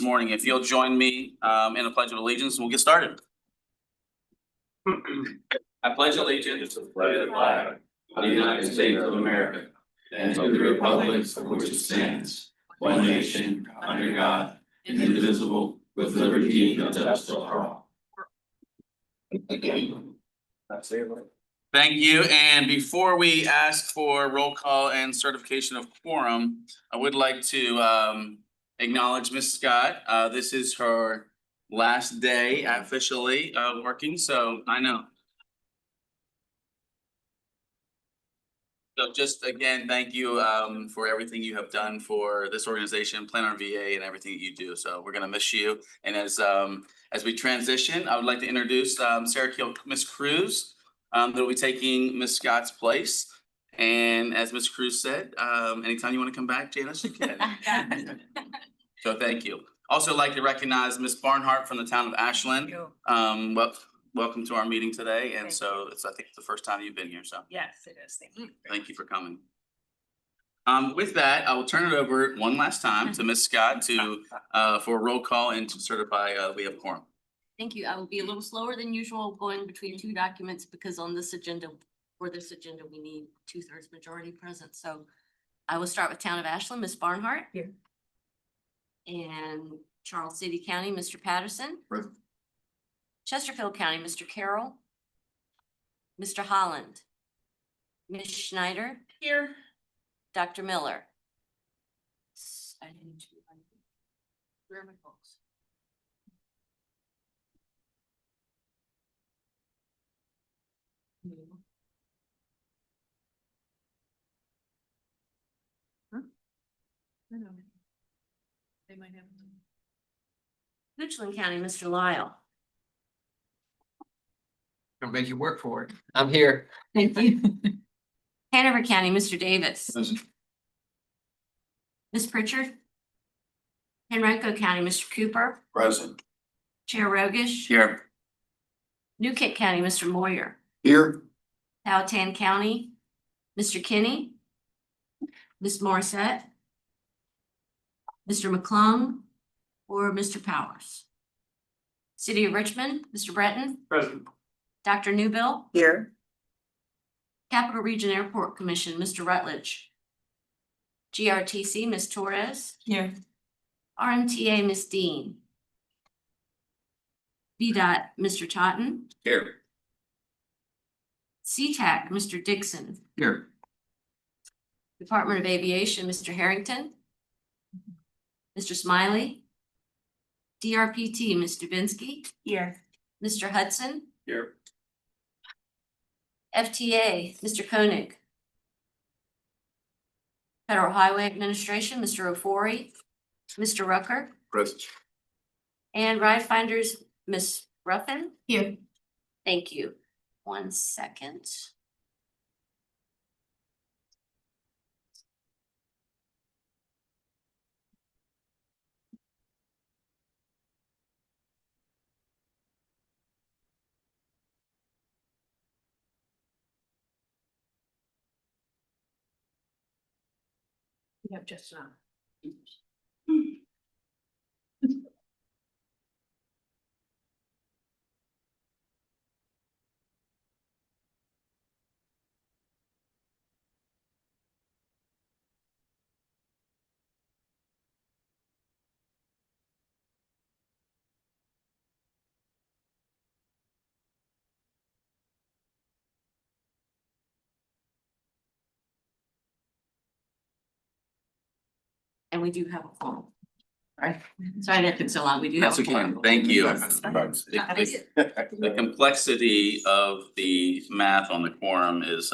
morning. If you'll join me in a pledge of allegiance, we'll get started. I pledge allegiance to the flag of the United States of America and to the republic for which it stands, one nation, under God, indivisible, with liberty and justice for all. Thank you. And before we ask for roll call and certification of quorum, I would like to acknowledge Ms. Scott. This is her last day officially working, so I know. So just again, thank you for everything you have done for this organization, Plan Our VA, and everything that you do. So we're gonna miss you. And as we transition, I would like to introduce Sarah Keel, Ms. Cruz, that will be taking Ms. Scott's place. And as Ms. Cruz said, anytime you want to come back, Janice, you can. So thank you. Also like to recognize Ms. Barnhart from the town of Ashland. Welcome to our meeting today. And so it's, I think it's the first time you've been here, so. Yes, it is. Thank you. Thank you for coming. With that, I will turn it over one last time to Ms. Scott to for a roll call and to certify we have quorum. Thank you. I will be a little slower than usual going between two documents because on this agenda, for this agenda, we need 2/3 majority present. So I will start with Town of Ashland, Ms. Barnhart. Here. And Charles City County, Mr. Patterson. Present. Chesterfield County, Mr. Carroll. Mr. Holland. Ms. Schneider. Here. Dr. Miller. I need to. Where are my folks? They might have. Goochland County, Mr. Lyle. Gonna make you work for it. I'm here. Thank you. Hanover County, Mr. Davis. Ms. Pritchard. Henrico County, Mr. Cooper. Present. Chair Rogish. Here. New Kent County, Mr. Moyer. Here. Powhatan County, Mr. Kinney. Ms. Morissette. Mr. McClung or Mr. Powers. City of Richmond, Mr. Breton. Present. Dr. Newbill. Here. Capital Region Airport Commission, Mr. Rutledge. GRTC, Ms. Torres. Here. RMTA, Ms. Dean. VDOT, Mr. Totten. Here. CTAC, Mr. Dixon. Here. Department of Aviation, Mr. Harrington. Mr. Smiley. DRPT, Ms. Dubinsky. Here. Mr. Hudson. Here. FTA, Mr. Koenig. Federal Highway Administration, Mr. Ofori. Mr. Rucker. Present. And Ride Finders, Ms. Ruffin. Here. Thank you. 1 second. We have just enough. And we do have a quorum. Right, sorry that took so long. We do have That's a okay. quorum. Thank you. The complexity of the math on the quorum is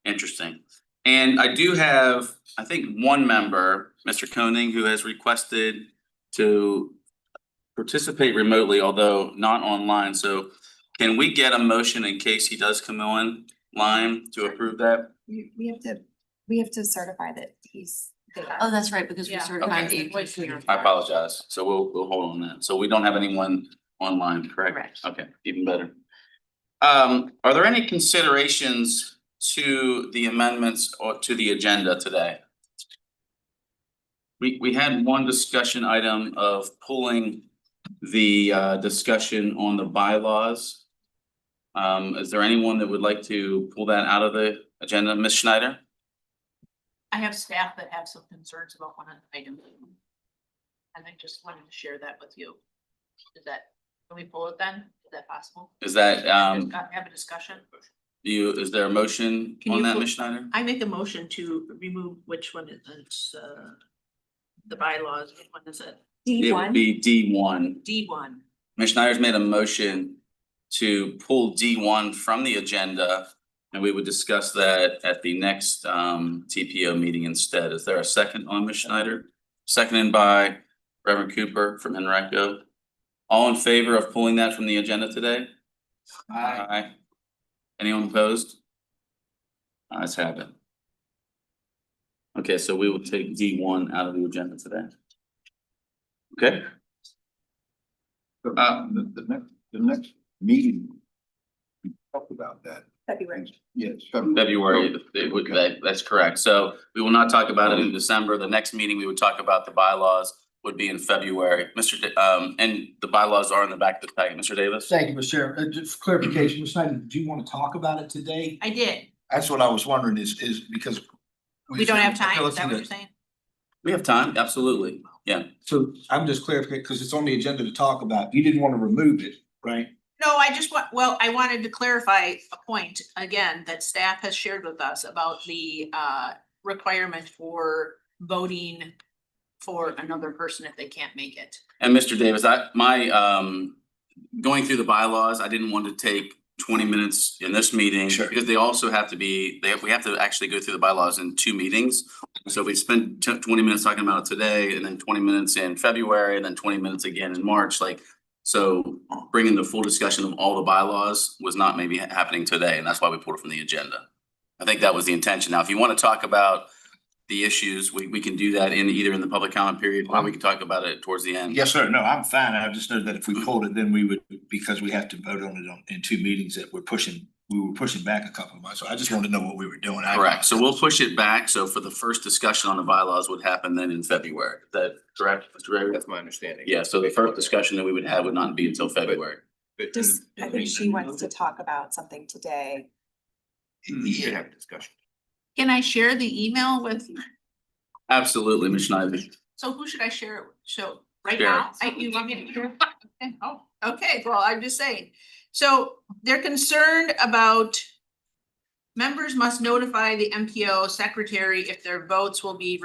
interesting. And I do have, I think, one member, Mr. Koenig, who has requested to participate remotely, although not online. So can we get a motion in case he does come on line to approve that? We have to certify that he's there. Oh, that's right, because we Yeah. certified Okay. the APC. I apologize. So we'll hold on that. So we don't have anyone online, correct? Correct. Okay, even better. Are there any considerations to the amendments or to the agenda today? We had one discussion item of pulling the discussion on the bylaws. Is there anyone that would like to pull that out of the agenda? Ms. Schneider? I have staff that have some concerns about one item. And I just wanted to share that with you. Can we pull it then? Is that possible? Is that Have a discussion? is there a motion Can on you that, put- Ms. Schneider? I make a motion to remove which one is the bylaws, which one is it? D It would one, be D1. D1. Ms. Schneider's made a motion to pull D1 from the agenda, and we would discuss that at the next TPO meeting instead. Is there a second on Ms. Schneider? Seconded by Reverend Cooper from Henrico. All in favor of pulling that from the agenda today? Aye. Anyone opposed? Ayes have it. Okay, so we will take D1 out of the agenda today. Okay, The next meeting. We talk about that. February. Yes. February, that's correct. So we will not talk about it in December. The next meeting we would talk about the bylaws would be in February. And the bylaws are in the back of the packet. Mr. Davis? Thank you, Mr. Chair. Just for clarification, Ms. Snyder, do you want to talk about it today? I did. That's what I was wondering is because. We don't have time, is Ability that what to- you're saying? We have time, absolutely. Yeah. So I'm just clarifying, because it's on the agenda to talk about. You didn't want to remove it, right? No, I wanted to clarify a point again that staff has shared with us about the requirement for voting for another person if they can't make it. And Mr. Davis, going through the bylaws, I didn't want to take 20 minutes in this meeting. Sure. Because they also have to be, we have to actually go through the bylaws in 2 meetings. So if we spend 20 minutes talking about it today, and then 20 minutes in February, and then 20 minutes again in March, so bringing the full discussion of all the bylaws was not maybe happening today, and that's why we pulled it from the agenda. I think that was the intention. Now, if you want to talk about the issues, we can do that either in the public comment period, or we can talk about it towards the end. Yes, sir. No, I'm fine. I just know that if we pulled it, then we would, because we have to vote on it in 2 meetings that we were pushing back a couple of months. So I just wanted to know what we were doing. Correct. So we'll push it back. So for the first discussion on the bylaws would happen then in February. Is that correct, Mr. Ray? That's my understanding. Yeah, so the first discussion that we would have would not be until February. just, I think she wants to talk about something today. You should have a discussion. Can I share the email with, Absolutely, Ms. Schneider. so who should I share it? So right Share it. now, you want me to share? Okay, oh, okay, well, I'm just saying. So they're concerned about members must notify the MPO secretary if their votes will be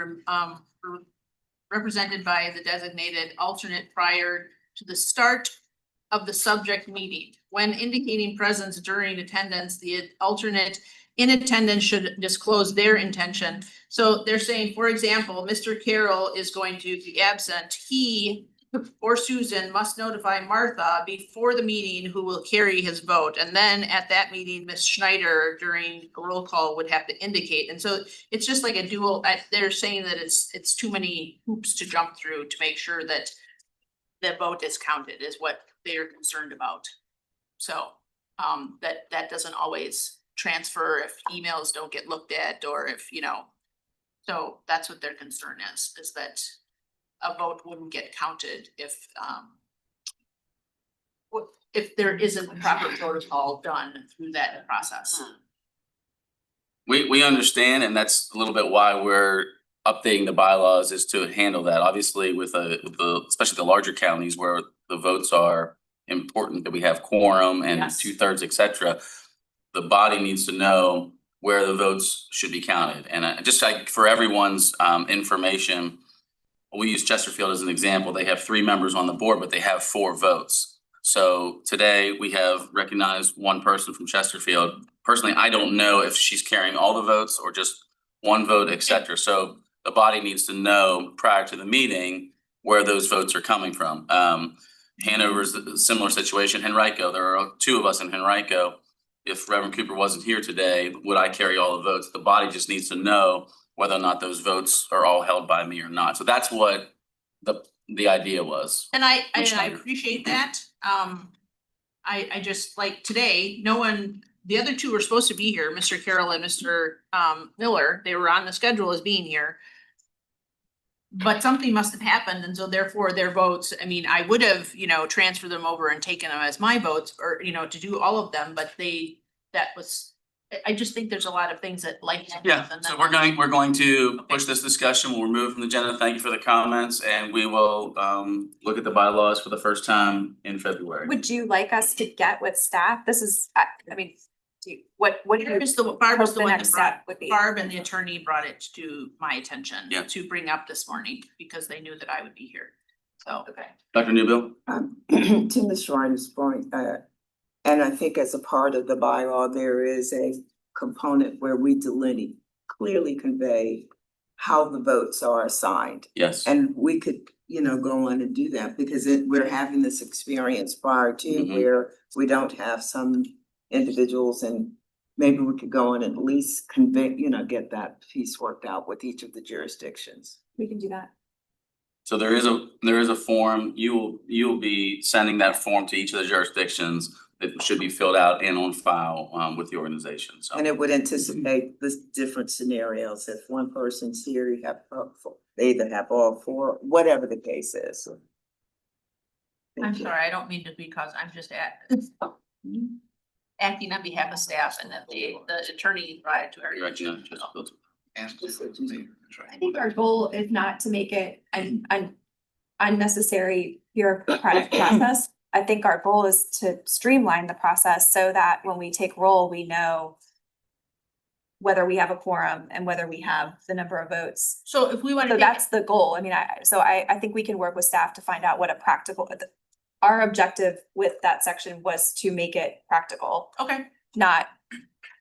represented by the designated alternate prior to the start of the subject meeting. When indicating presence during attendance, the alternate in attendance should disclose their intention. So they're saying, for example, Mr. Carroll is going to be absent. He or Susan must notify Martha before the meeting who will carry his vote. And then at that meeting, Ms. Schneider during a roll call would have to indicate. And so it's just like a dual, they're saying that it's too many hoops to jump through to make sure that the vote is counted is what they're concerned about. So that doesn't always transfer if emails don't get looked at or if, so that's what their concern is that a vote wouldn't get counted if there isn't a proper protocol done through that process. We understand, and that's a little bit why we're updating the bylaws is to handle that. Obviously, with especially the larger counties where the votes are important, that we have quorum and Yes. 2/3, et cetera. The body needs to know where the votes should be counted. And just like for everyone's information, we use Chesterfield as an example. They have 3 members on the board, but they have 4 votes. So today we have recognized one person from Chesterfield. Personally, I don't know if she's carrying all the votes or just 1 vote, et cetera. So the body needs to know prior to the meeting where those votes are coming from. Hanover's a similar situation. Henrico, there are 2 of us in Henrico. If Reverend Cooper wasn't here today, would I carry all the votes? The body just needs to know whether or not those votes are all held by me or not. So that's what the idea was. And I Schneider. appreciate that. I just like today, the other 2 were supposed to be here, Mr. Carroll and Mr. Miller. They were on the schedule as being here. But something must have happened, and so therefore their votes, I mean, I would have, transferred them over and taken them as my votes, or, to do all of them, but that was. I just think there's a lot of things that like. Yeah, so we're going to push this discussion. We'll remove from the agenda. Thank you for the comments, and we will look at the bylaws for the first time in February. Would you like us to get with staff? This is, I mean, what do you? Barb was the hope one the that next step would brought, be? Barb and the attorney brought it to my attention. Yeah. To bring up this morning, because they knew that I would be here. So, okay. Dr. Newbill? To Ms. Schreiner's point, and I think as a part of the bylaw, there is a component where we clearly convey how the votes are assigned. Yes. And we could, go on and do that because we're having this experience prior to Mhm. where we don't have some individuals, and maybe we could go on and at least convey, get that piece worked out with each of the jurisdictions. We can do that. So there is a form. You'll be sending that form to each of the jurisdictions. It should be filled out and on file with the organization. So And it would anticipate the different scenarios. If one person's here, you have, they either have all four, whatever the case is. I'm Thank you. sorry, I don't mean to be, cause I'm just acting on behalf of staff, and that the attorney brought it to her. Direction of just built- I think our goal is not to make it an unnecessary bureaucratic process. I think our goal is to streamline the process so that when we take roll, we know whether we have a quorum and whether we have the number of votes. So if we want So to. that's the goal. I mean, I think we can work with staff to find out what our objective with that section was to make it practical, Okay, not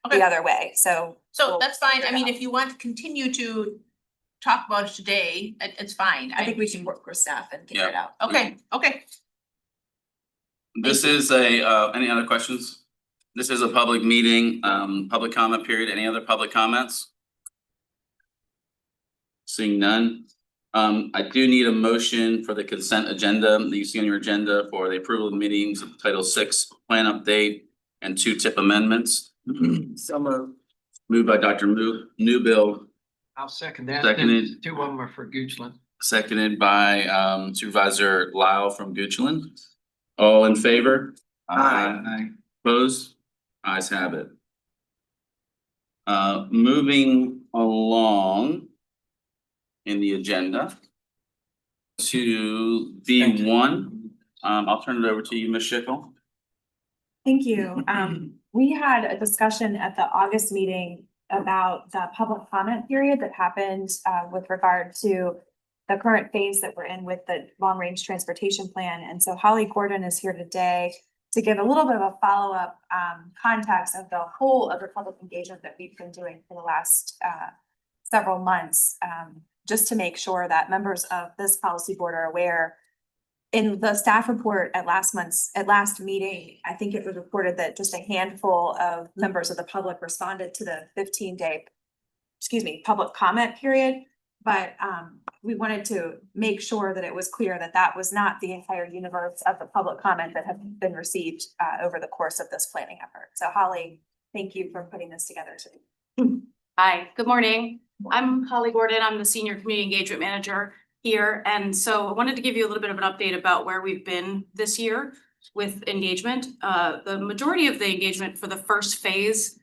Okay. the other way. So so that's fine. figure I it mean, out. if you want to continue to talk about it today, it's fine. I think we can work with staff and figure it out. Okay, This is any other questions? This is a public meeting, public comment period. Any other public comments? Seeing none. I do need a motion for the consent agenda that you see on your agenda for the approval of meetings of Title VI plan update and 2 tip amendments. So moved. Moved by Dr. Newbill, I'll second that. Seconded. Two of them are for Goochland. seconded by Supervisor Lyle from Goochland. All in favor? Aye. Opposed? Ayes have it. Moving along in the agenda to B1, I'll turn it over to you, Ms. Schickel. Thank you. We had a discussion at the August meeting about the public comment period that happened with regard to the current phase that we're in with the long-range transportation plan. And so Holly Gordon is here today to give a little bit of a follow-up context of the whole of the public engagement that we've been doing for the last several months, just to make sure that members of this policy board are aware. In the staff report at last meeting, I think it was reported that just a handful of members of the public responded to the 15-day, public comment period. But we wanted to make sure that it was clear that that was not the entire universe of the public comment that have been received over the course of this planning effort. So Holly, thank you for putting this together today. Hi, good morning. I'm Holly Gordon. I'm the Senior Community Engagement Manager here. And so I wanted to give you a little bit of an update about where we've been this year with engagement. The majority of the engagement for the first phase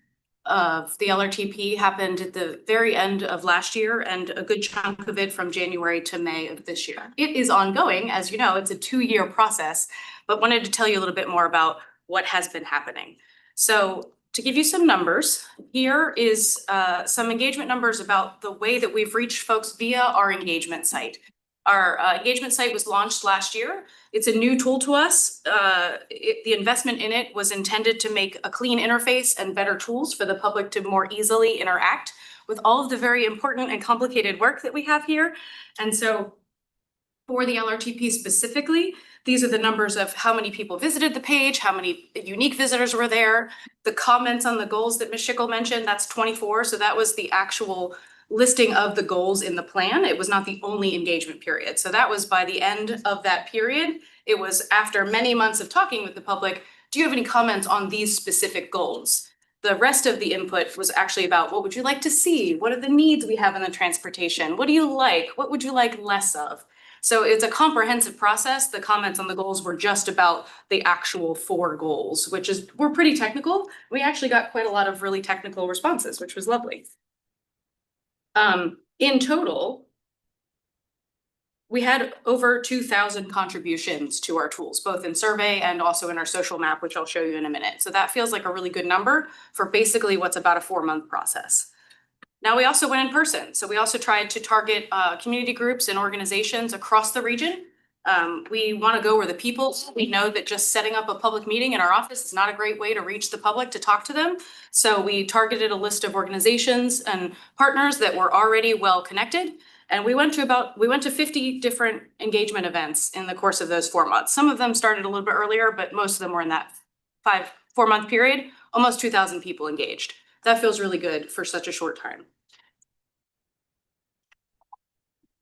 of the LRTP happened at the very end of last year, and a good chunk of it from January to May of this year. It is ongoing, as you know, it's a 2-year process, but wanted to tell you a little bit more about what has been happening. So to give you some numbers, here is some engagement numbers about the way that we've reached folks via our engagement site. Our engagement site was launched last year. It's a new tool to us. The investment in it was intended to make a clean interface and better tools for the public to more easily interact with all of the very important and complicated work that we have here. And so for the LRTP specifically, these are the numbers of how many people visited the page, how many unique visitors were there. The comments on the goals that Ms. Schickel mentioned, that's 24. So that was the actual listing of the goals in the plan. It was not the only engagement period. So that was by the end of that period. It was after many months of talking with the public, do you have any comments on these specific goals? The rest of the input was actually about what would you like to see? What are the needs we have in the transportation? What do you like? What would you like less of? So it's a comprehensive process. The comments on the goals were just about the actual 4 goals, were pretty technical. We actually got quite a lot of really technical responses, which was lovely. In total, we had over 2,000 contributions to our tools, both in survey and also in our social map, which I'll show you in a minute. So that feels like a really good number for basically what's about a 4-month process. Now, we also went in person. So we also tried to target community groups and organizations across the region. We want to go where the people, we know that just setting up a public meeting in our office is not a great way to reach the public to talk to them. So we targeted a list of organizations and partners that were already well connected. And we went to 50 different engagement events in the course of those 4 months. Some of them started a little bit earlier, but most of them were in that 4-month period. Almost 2,000 people engaged. That feels really good for such a short time.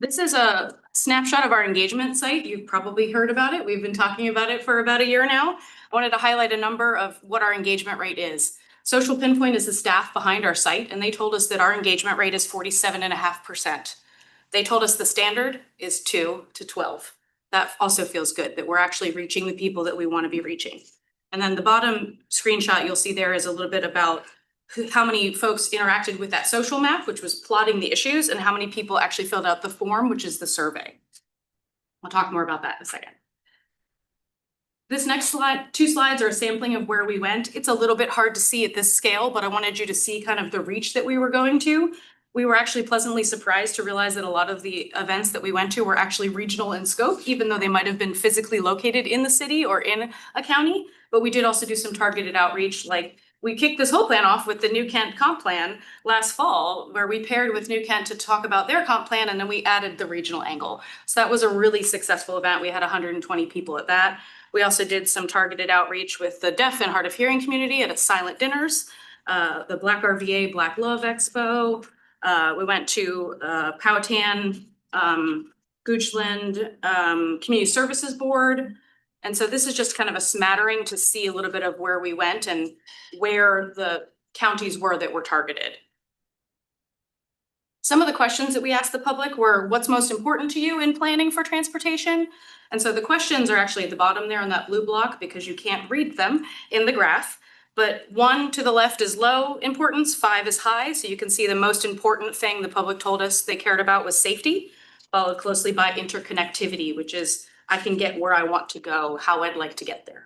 This is a snapshot of our engagement site. You've probably heard about it. We've been talking about it for about a year now. I wanted to highlight a number of what our engagement rate is. Social Pinpoint is the staff behind our site, and they told us that our engagement rate is 47.5%. They told us the standard is 2 to 12. That also feels good, that we're actually reaching the people that we want to be reaching. And then the bottom screenshot you'll see there is a little bit about how many folks interacted with that social map, which was plotting the issues, and how many people actually filled out the form, which is the survey. I'll talk more about that in a second. This next slide, 2 slides are a sampling of where we went. It's a little bit hard to see at this scale, but I wanted you to see kind of the reach that we were going to. We were actually pleasantly surprised to realize that a lot of the events that we went to were actually regional in scope, even though they might have been physically located in the city or in a county. But we did also do some targeted outreach, like we kicked this whole plan off with the New Kent comp plan last fall, where we paired with New Kent to talk about their comp plan, and then we added the regional angle. So that was a really successful event. We had 120 people at that. We also did some targeted outreach with the deaf and hard of hearing community at a silent dinners, the Black RVA Black Love Expo. We went to Powhatan, Goochland Community Services Board. And so this is just kind of a smattering to see a little bit of where we went and where the counties were that were targeted. Some of the questions that we asked the public were, what's most important to you in planning for transportation? And so the questions are actually at the bottom there on that blue block because you can't read them in the graph. But 1 to the left is low importance, 5 is high. So you can see the most important thing the public told us they cared about was safety, followed closely by interconnectivity, which is I can get where I want to go, how I'd like to get there.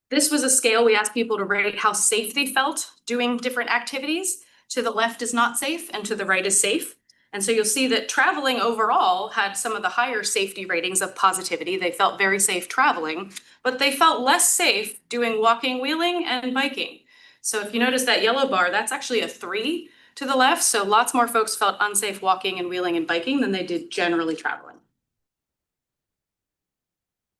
This was a scale we asked people to rate how safe they felt doing different activities. To the left is not safe and to the right is safe. And so you'll see that traveling overall had some of the higher safety ratings of positivity. They felt very safe traveling, but they felt less safe doing walking, wheeling, and biking. So if you notice that yellow bar, that's actually a 3 to the left. So lots more folks felt unsafe walking and wheeling and biking than they did generally traveling.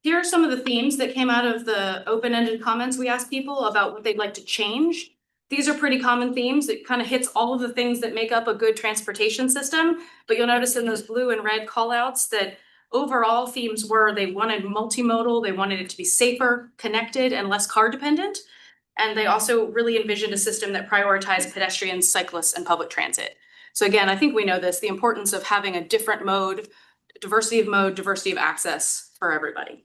Here are some of the themes that came out of the open-ended comments we asked people about what they'd like to change. These are pretty common themes. It kind of hits all of the things that make up a good transportation system, but you'll notice in those blue and red callouts that overall themes were they wanted multimodal, they wanted it to be safer, connected, and less car dependent. And they also really envisioned a system that prioritized pedestrians, cyclists, and public transit. So again, I think we know this, the importance of having a different mode, diversity of access for everybody.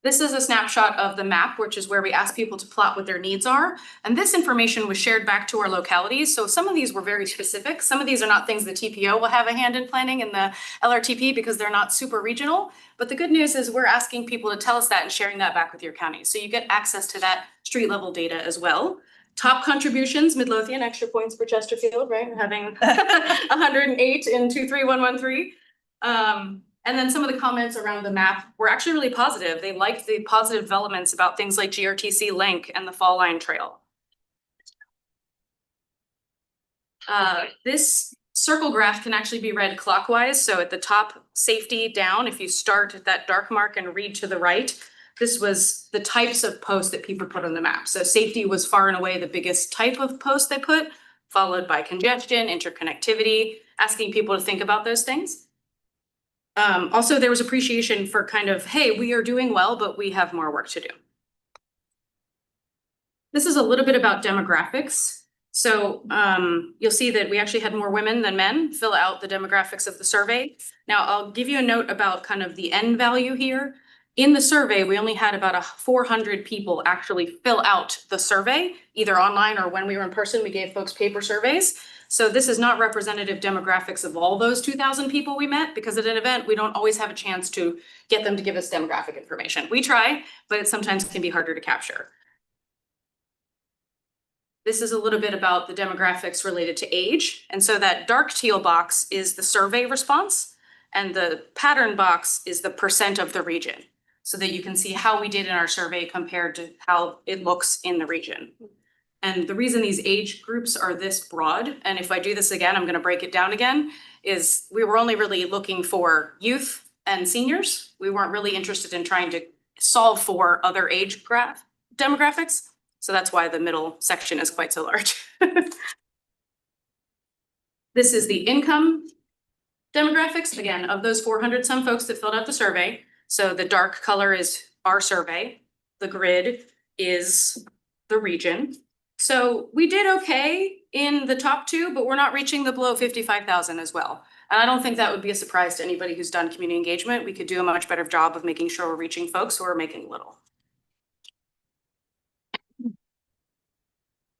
This is a snapshot of the map, which is where we ask people to plot what their needs are. And this information was shared back to our localities. So some of these were very specific. Some of these are not things the TPO will have a hand in planning in the LRTP because they're not super regional. But the good news is we're asking people to tell us that and sharing that back with your county. So you get access to that street level data as well. Top contributions, Midlothian, extra points for Chesterfield, right? Having 108 in 23113. And then some of the comments around the map were actually really positive. They liked the positive developments about things like GRTC Link and the Fall Line Trail. This circle graph can actually be read clockwise. So at the top, safety down, if you start at that dark mark and read to the right, this was the types of posts that people put on the map. So safety was far and away the biggest type of post they put, followed by congestion, interconnectivity, asking people to think about those things. Also, there was appreciation for kind of, hey, we are doing well, but we have more work to do. This is a little bit about demographics. So you'll see that we actually had more women than men fill out the demographics of the survey. Now, I'll give you a note about kind of the end value here. In the survey, we only had about 400 people actually fill out the survey, either online or when we were in person, we gave folks paper surveys. So this is not representative demographics of all those 2,000 people we met, because at an event, we don't always have a chance to get them to give us demographic information. We try, but it sometimes can be harder to capture. This is a little bit about the demographics related to age. And so that dark teal box is the survey response, and the pattern box is the percent of the region, so that you can see how we did in our survey compared to how it looks in the region. And the reason these age groups are this broad, and if I do this again, I'm gonna break it down again, is we were only really looking for youth and seniors. We weren't really interested in trying to solve for other age demographics. So that's why the middle section is quite so large. This is the income demographics, again, of those 400 some folks that filled out the survey. So the dark color is our survey. The grid is the region. So we did okay in the top two, but we're not reaching the below 55,000 as well. And I don't think that would be a surprise to anybody who's done community engagement. We could do a much better job of making sure we're reaching folks who are making little.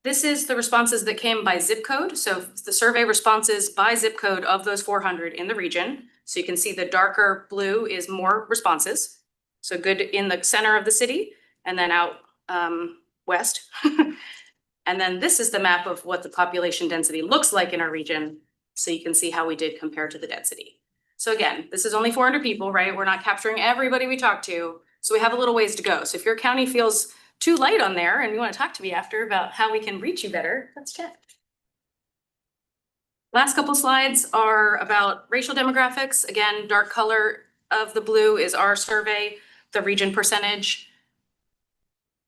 This is the responses that came by zip code. So the survey responses by zip code of those 400 in the region. So you can see the darker blue is more responses. So good in the center of the city and then out west. And then this is the map of what the population density looks like in our region. So you can see how we did compared to the density. So again, this is only 400 people, right? We're not capturing everybody we talk to. So we have a little ways to go. So if your county feels too light on there and you want to talk to me after about how we can reach you better, let's chat. Last couple slides are about racial demographics. Again, dark color of the blue is our survey, the region percentage.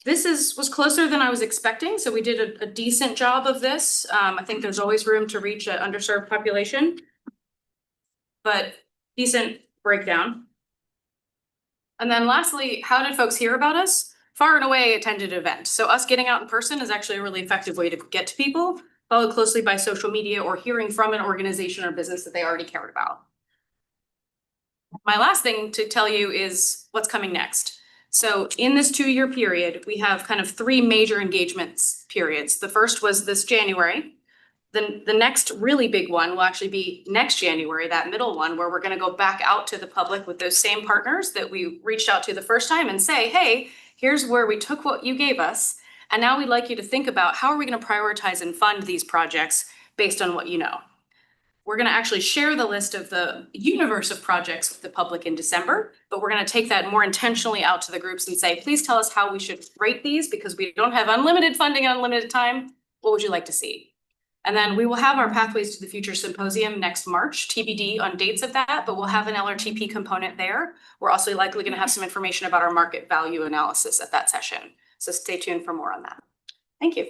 This was closer than I was expecting, so we did a decent job of this. I think there's always room to reach an underserved population, but decent breakdown. And then lastly, how did folks hear about us? Far and away attended an event. So us getting out in person is actually a really effective way to get to people, followed closely by social media or hearing from an organization or business that they already cared about. My last thing to tell you is what's coming next. So in this 2-year period, we have kind of 3 major engagements periods. The first was this January. Then the next really big one will actually be next January, that middle one, where we're gonna go back out to the public with those same partners that we reached out to the first time and say, hey, here's where we took what you gave us. And now we'd like you to think about how are we gonna prioritize and fund these projects based on what you know. We're gonna actually share the list of the universe of projects with the public in December, but we're gonna take that more intentionally out to the groups and say, please tell us how we should rate these because we don't have unlimited funding and unlimited time. What would you like to see? And then we will have our Pathways to the Future Symposium next March, TBD on dates of that, but we'll have an LRTP component there. We're also likely gonna have some information about our market value analysis at that session. So stay tuned for more on that. Thank you.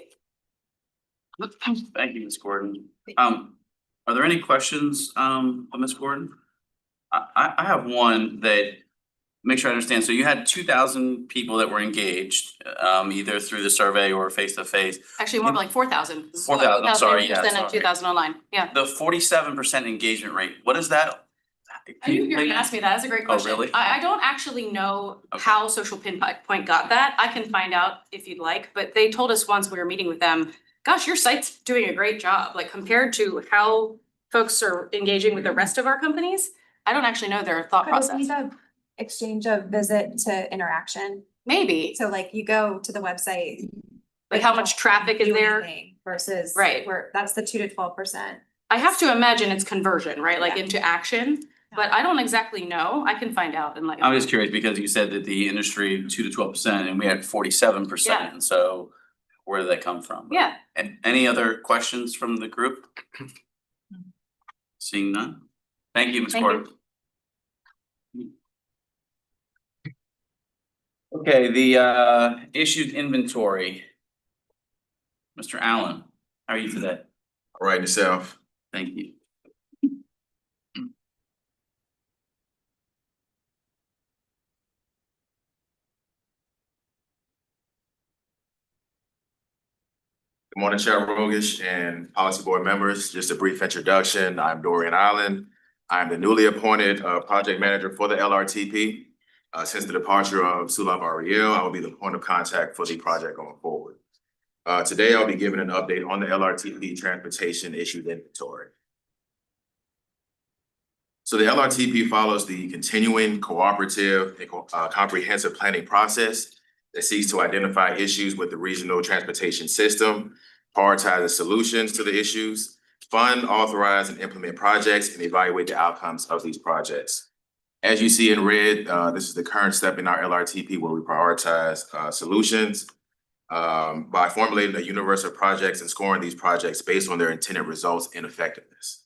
Thank you, Ms. Gordon. Are there any questions of Ms. Gordon? I have one that, make sure I understand. So you had 2,000 people that were engaged, either through the survey or face to face. Actually, more like 4,000. 4,000, I'm sorry, yeah, Then in sorry. 2,000 online, yeah. The 47% engagement rate, what is that? I knew you were gonna ask me that, that's a great question. really? I don't actually know Okay. how Social Pinpoint got that, I can find out if you'd like, but they told us once we were meeting with them, gosh, your site's doing a great job, like compared to how folks are engaging with the rest of our companies. I don't actually know their thought Could it be process, the exchange of visit to interaction? maybe, So like you go to the website. like how much traffic is do there. anything Versus. Right. Where that's the 2 to 12%. I have to imagine it's conversion, right, like Yeah. into action, but I don't exactly know, I can find out and let you I'm know. just curious because you said that the industry 2 to 12% and we had 47%, Yeah. and so where did that come from? Yeah, And any other questions from the group? Seeing none? Thank you, Ms. Thank Gordon. Okay, the issued inventory. Mr. Allen, how are you today? All right, yourself. Thank you. Good morning, Chair Rogish and policy board members. Just a brief introduction. I'm Dorian Allen. I'm the newly appointed project manager for the LRTP. Since the departure of Sulab Ariel, I will be the point of contact for the project going forward. Today, I'll be giving an update on the LRTP transportation issued inventory. So the LRTP follows the continuing cooperative and comprehensive planning process that seeks to identify issues with the regional transportation system, prioritize the solutions to the issues, fund, authorize, and implement projects, and evaluate the outcomes of these projects. As you see in red, this is the current step in our LRTP where we prioritize solutions by formulating a universe of projects and scoring these projects based on their intended results and effectiveness.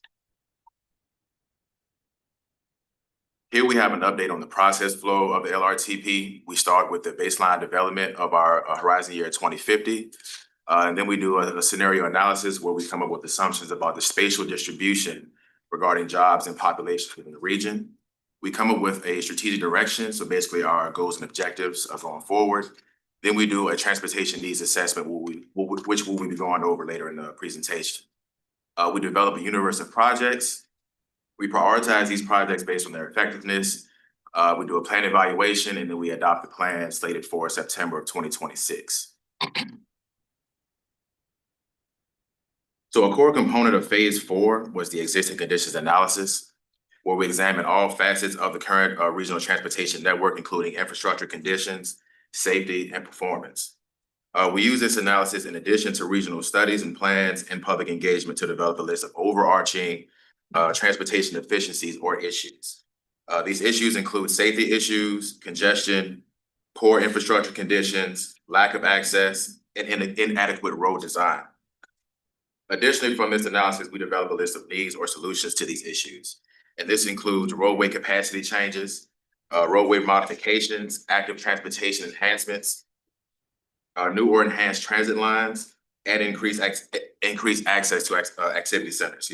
Here we have an update on the process flow of the LRTP. We start with the baseline development of our horizon year 2050. And then we do a scenario analysis where we come up with assumptions about the spatial distribution regarding jobs and populations within the region. We come up with a strategic direction, so basically our goals and objectives of going forward. Then we do a transportation needs assessment, which we'll be going over later in the presentation. We develop a universe of projects. We prioritize these projects based on their effectiveness. We do a plan evaluation, and then we adopt the plan slated for September of 2026. So a core component of phase 4 was the existing conditions analysis, where we examine all facets of the current regional transportation network, including infrastructure conditions, safety, and performance. We use this analysis in addition to regional studies and plans and public engagement to develop a list of overarching transportation efficiencies or issues. These issues include safety issues, congestion, poor infrastructure conditions, lack of access, and inadequate road design. Additionally, from this analysis, we develop a list of needs or solutions to these issues. And this includes roadway capacity changes, roadway modifications, active transportation enhancements, new or enhanced transit lines, and increased access to activity centers,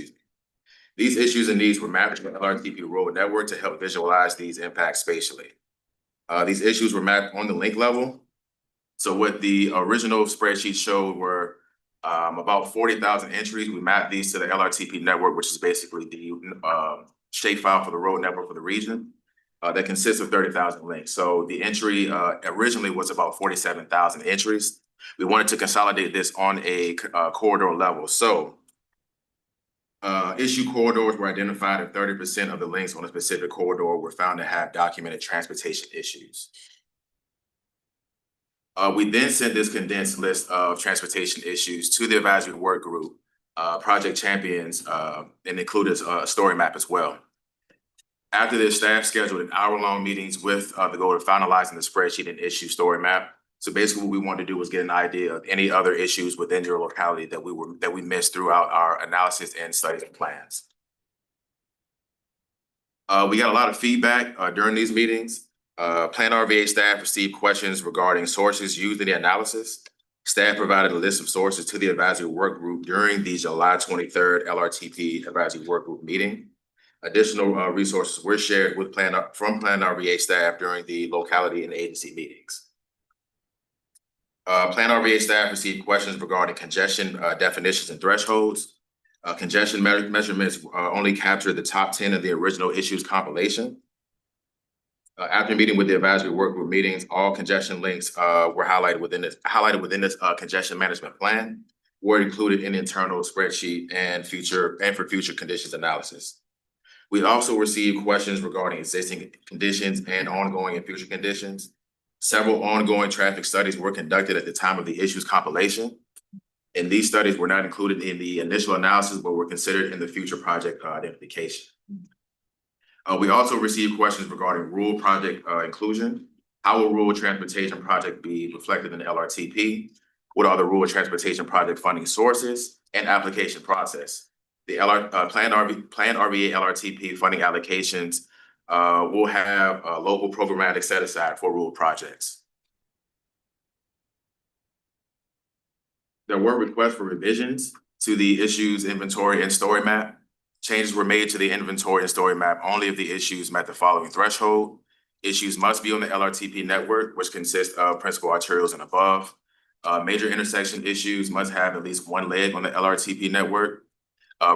These issues and needs were mapped to the LRTP road network to help visualize these impacts spatially. These issues were mapped on the link level. So what the original spreadsheet showed were about 40,000 entries. We mapped these to the LRTP network, which is basically the shapefile for the road network for the region that consists of 30,000 links. So the entry originally was about 47,000 entries. We wanted to consolidate this on a corridor level. So issue corridors were identified, and 30% of the links on a specific corridor were found to have documented transportation issues. We then sent this condensed list of transportation issues to the advisory work group, project champions, and included a story map as well. After this, staff scheduled hour-long meetings with the goal of finalizing the spreadsheet and issue story map. So basically what we wanted to do was get an idea of any other issues within your locality that we missed throughout our analysis and studies and plans. We got a lot of feedback during these meetings. Plan RVA staff received questions regarding sources used in the analysis. Staff provided a list of sources to the advisory work group during the July 23rd LRTP advisory work group meeting. Additional resources were shared with from Plan RVA staff during the locality and agency meetings. Plan RVA staff received questions regarding congestion definitions and thresholds. Congestion measurements only captured the top 10 of the original issues compilation. After meeting with the advisory work group meetings, all congestion links were highlighted within this congestion management plan, were included in the internal spreadsheet and for future conditions analysis. We also received questions regarding existing conditions and ongoing and future conditions. Several ongoing traffic studies were conducted at the time of the issues compilation. And these studies were not included in the initial analysis, but were considered in the future project identification. We also received questions regarding rural project inclusion. How will rural transportation project be reflected in the LRTP? What are the rural transportation project funding sources and application process? The Plan RVA LRTP funding allocations will have a local programmatic set aside for rural projects. There were requests for revisions to the issues inventory and story map. Changes were made to the inventory and story map only if the issues met the following threshold. Issues must be on the LRTP network, which consists of principal arterials and above. Major intersection issues must have at least one leg on the LRTP network.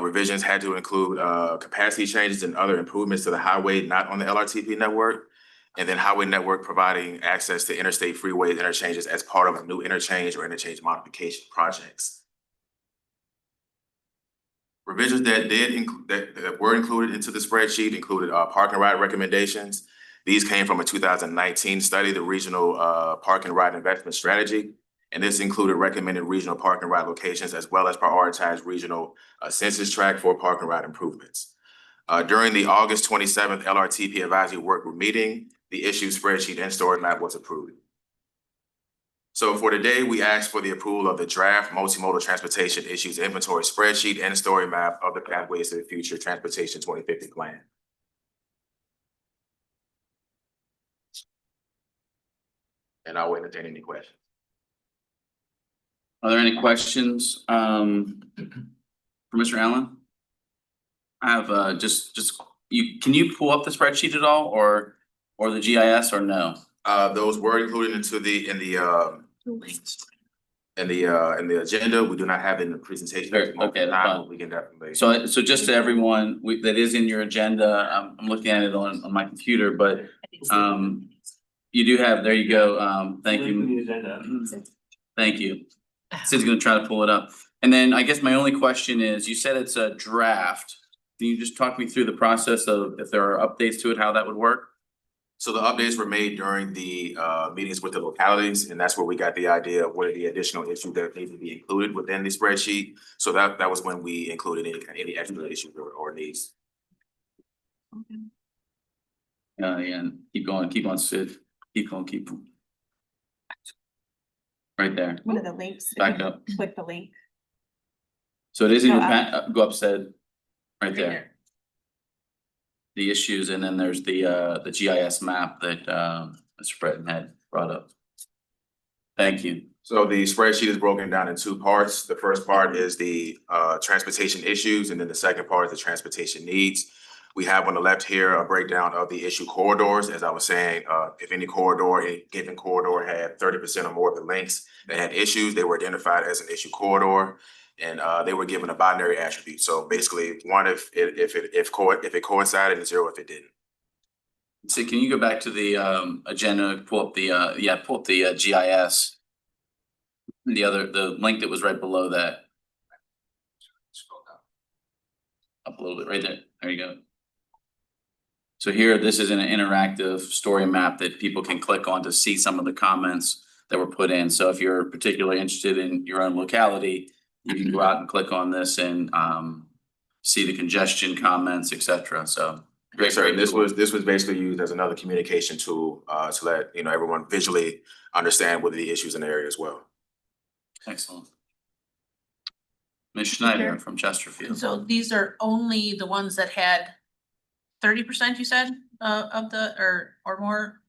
Revisions had to include capacity changes and other improvements to the highway not on the LRTP network. And then highway network providing access to interstate freeways interchanges as part of a new interchange or interchange modification projects. Revisions that were included into the spreadsheet included park and ride recommendations. These came from a 2019 study, the Regional Park and Ride Investment Strategy. And this included recommended regional park and ride locations as well as prioritized regional census tract for park and ride improvements. During the August 27th LRTP advisory work group meeting, the issue spreadsheet and story map was approved. So for today, we ask for the approval of the draft multimodal transportation issues inventory spreadsheet and story map of the Pathways to the Future Transportation 2050 plan. And I'll entertain any questions. Are there any questions for Mr. Allen? I have can you pull up the spreadsheet at all or the GIS or no? Those were included in the agenda. We do not have it in the presentation. Okay, that's fine. We can definitely. So just to everyone, that is in your agenda, I'm looking at it on my computer, but you do have, there you go, thank you. Thank you. Sid's gonna try to pull it up. And then I guess my only question is, you said it's a draft. Can you just talk me through the process of if there are updates to it, how that would work? So the updates were made during the meetings with the localities, and that's where we got the idea of what are the additional issues that need to be included within the spreadsheet. So that was when we included any extra issues or needs. Yeah, keep on, Sid. Keep going. Right there, One of the links. back up. Click the link. So it is in Go your go up, Sid. Right there. The issues, and then there's the GIS map that Mr. Breton had brought up. Thank you. So the spreadsheet is broken down in two parts. The first part is the transportation issues, and then the second part is the transportation needs. We have on the left here a breakdown of the issue corridors. As I was saying, if any given corridor had 30% or more of the links that had issues, they were identified as an issue corridor. And they were given a binary attribute. So basically, one if it coincided, and zero if it didn't. So can you go back to the agenda, pull up the GIS? The link that was right below that. Scroll down. Up a little bit, right there. There you go. So here, this is an interactive story map that people can click on to see some of the comments that were put in. So if you're particularly interested in your own locality, you can go out and click on this and see the congestion comments, et cetera. So Great, sir. This was basically used as another communication tool to let everyone visually understand what the issues in the area as well. Excellent. Ms. Schneider from Chesterfield. So these are only the ones that had 30%, you said, of the, or more?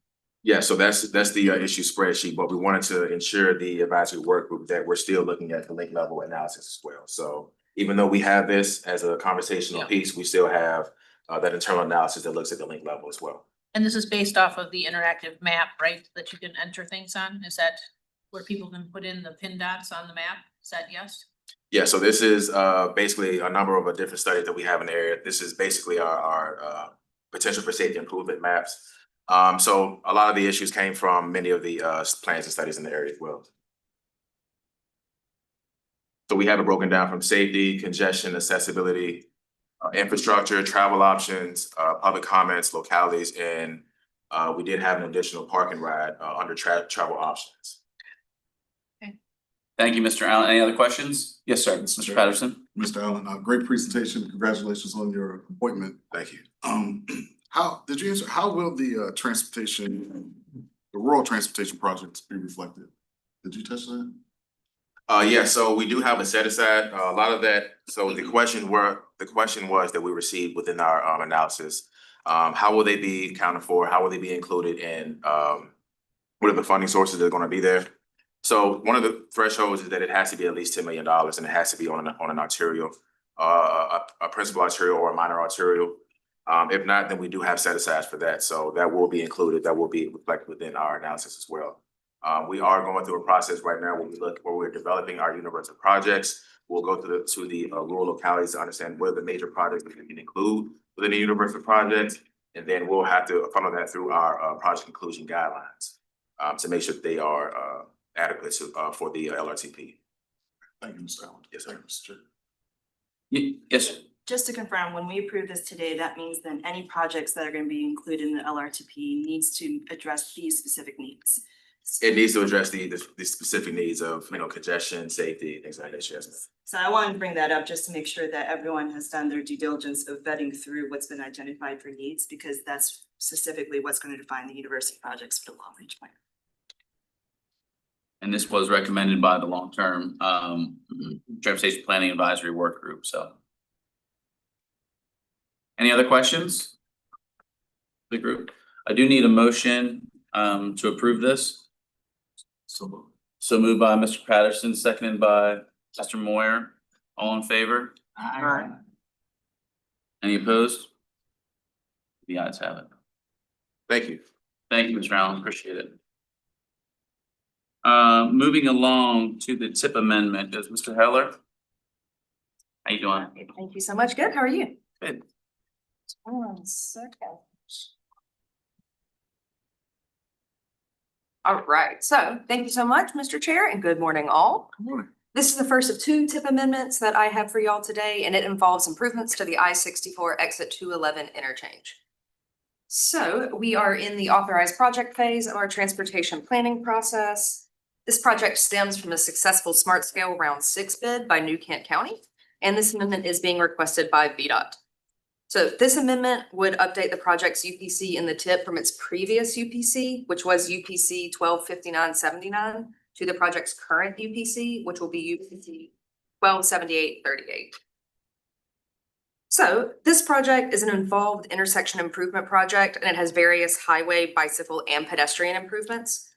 Yeah, so that's the issue spreadsheet, but we wanted to ensure the advisory work group that we're still looking at the link level analysis as well. So even though we have this as a conversational piece, we still have that internal analysis that looks at the link level as well. And this is based off of the interactive map, right, that you can enter things on? Is that where people can put in the pin dots on the map? Is that yes? Yeah, so this is basically a number of different studies that we have in the area. This is basically our potential for safety improvement maps. So a lot of the issues came from many of the plans and studies in the area as well. So we have it broken down from safety, congestion, accessibility, infrastructure, travel options, public comments, localities, and we did have an additional park and ride under travel options. Thank you, Mr. Allen. Any other questions? Yes, sir. Mr. Patterson. Mr. Allen, great presentation. Congratulations on your appointment. Thank you. How did you answer? How will the rural transportation projects be reflected? Did you touch that? Yeah, so we do have a set aside, a lot of that. So the question was that we received within our analysis. How will they be accounted for? How will they be included in what are the funding sources that are going to be there? So one of the thresholds is that it has to be at least $10 million and it has to be on an arterial, a principal arterial or a minor arterial. If not, then we do have set asides for that. So that will be included. That will be reflected within our analysis as well. We are going through a process right now where we're developing our universe of projects. We'll go to the rural localities to understand what are the major projects that we can include within the universe of projects. And then we'll have to funnel that through our project inclusion guidelines to make sure that they are adequate for the LRTP. Thank you, Mr. Allen. Yes, sir. Thank you, Mr. Chair. Yes, sir. Just to confirm, when we approve this today, that means then any projects that are gonna be included in the LRTP needs to address these specific needs. It needs to address the specific needs of, congestion, safety, things like that, yes. So I wanted to bring that up just to make sure that everyone has done their due diligence of vetting through what's been identified for needs, because that's specifically what's gonna define the university projects for the long range plan. And this was recommended by the long-term transportation planning advisory work group, so. Any other questions? The group, I do need a motion to approve this. So moved by Mr. Patterson, seconded by Mr. Moyer. All in favor? Aye. Any opposed? The ayes have it. Thank you. Thank you, Mr. Allen, appreciate it. Moving along to the tip amendment, is Mr. Heller? How you doing? Thank you so much. Good. How are you? Good. 1 second. All right, so thank you so much, Mr. Chair, and good morning all. Good morning. This is the first of 2 tip amendments that I have for y'all today, and it involves improvements to the I-64 exit 211 interchange. So we are in the authorized project phase of our transportation planning process. This project stems from a successful Smart Scale Round 6 bid by New Kent County, and this amendment is being requested by VDOT. So this amendment would update the project's UPC in the tip from its previous UPC, which was UPC 125979, to the project's current UPC, which will be UPC 127838. So this project is an involved intersection improvement project, and it has various highway, bicycle, and pedestrian improvements.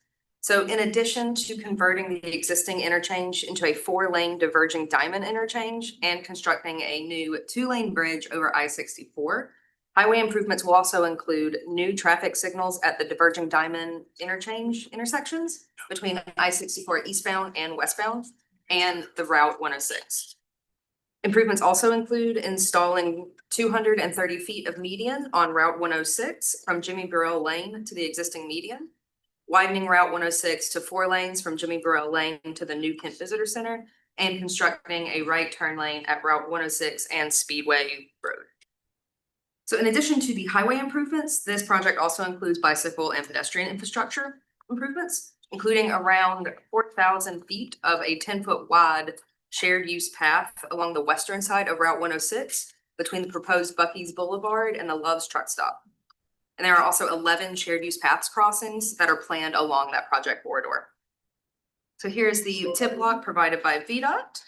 So in addition to converting the existing interchange into a 4-lane diverging diamond interchange and constructing a new 2-lane bridge over I-64, highway improvements will also include new traffic signals at the diverging diamond interchange intersections between I-64 eastbound and westbound and the Route 106. Improvements also include installing 230 feet of median on Route 106 from Jimmy Burrell Lane to the existing median, widening Route 106 to 4 lanes from Jimmy Burrell Lane to the New Kent Visitor Center, and constructing a right turn lane at Route 106 and Speedway Road. So in addition to the highway improvements, this project also includes bicycle and pedestrian infrastructure improvements, including around 4,000 feet of a 10-foot wide shared use path along the western side of Route 106 between the proposed Bucky's Boulevard and the Love's truck stop. And there are also 11 shared use paths crossings that are planned along that project corridor. So here's the tip log provided by VDOT.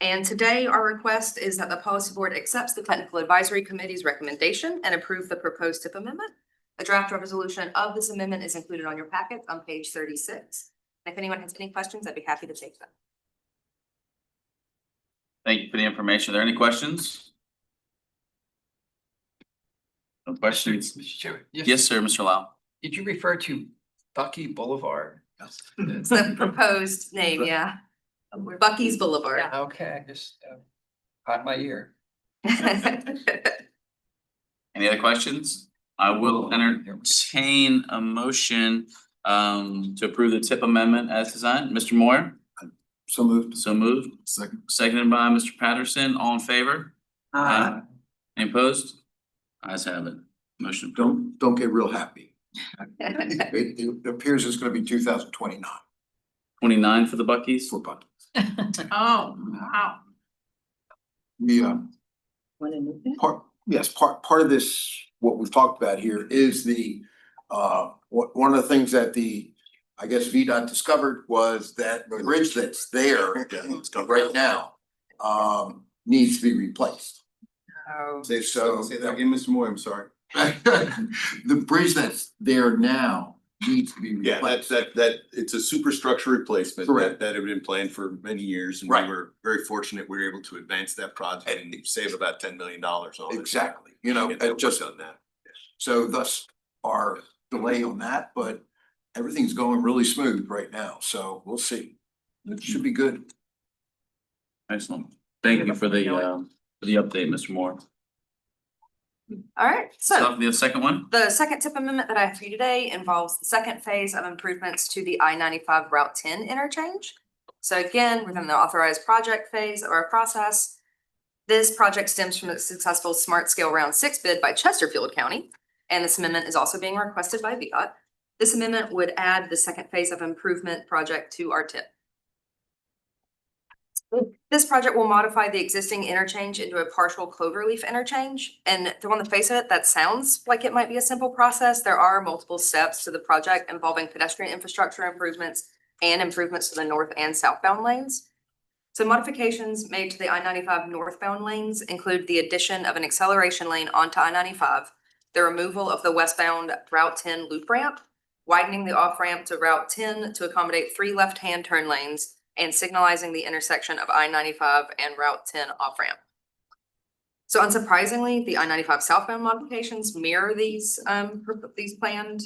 And today our request is that the policy board accepts the technical advisory committee's recommendation and approve the proposed tip amendment. A draft resolution of this amendment is included on your packet on page 36. And if anyone has any questions, I'd be happy to take them. Thank you for the information. Are there any questions? No questions? Mr. Chairman. Yes, sir, Mr. Lau. Did you refer to Bucky Boulevard? It's the proposed name, yeah. Bucky's Boulevard. Okay, just caught my ear. Any other questions? I will entertain a motion to approve the tip amendment as designed. Mr. Moore? So moved. So moved. Second. Seconded by Mr. Patterson. All in favor? Aye. Any opposed? Ayes have it. Motion approved. Don't get real happy. It appears it's gonna be 2029 29 for the Buckies. for Bucky. Oh, wow. The part of this, what we've talked about here is one of the things that I guess VDOT discovered was that the bridge that's there right now needs to be replaced. Oh. So Say that again, Mr. Moore, I'm sorry. the bridge that's there now needs to be Yeah, replaced. it's a superstructure replacement Correct. that had been planned for many years, and Right. we were very fortunate we were able to advance that project and save about $10 million on it. Exactly, Get that it just, work on that. so thus our delay on that, but everything's going really smooth right now, so we'll see. It should be good. Excellent. Thank you for the update, Mr. Moore. All right, so So the second one? the second tip amendment that I have for you today involves the second phase of improvements to the I-95 Route 10 interchange. So again, within the authorized project phase of our process, this project stems from the successful Smart Scale Round 6 bid by Chesterfield County, and this amendment is also being requested by VDOT. This amendment would add the second phase of improvement project to our tip. This project will modify the existing interchange into a partial cloverleaf interchange. And on the face of it, that sounds like it might be a simple process. There are multiple steps to the project involving pedestrian infrastructure improvements and improvements to the north and southbound lanes. So modifications made to the I-95 northbound lanes include the addition of an acceleration lane onto I-95, the removal of the westbound Route 10 loop ramp, widening the off-ramp to Route 10 to accommodate 3 left-hand turn lanes, and signalizing the intersection of I-95 and Route 10 off-ramp. So unsurprisingly, the I-95 southbound modifications mirror these planned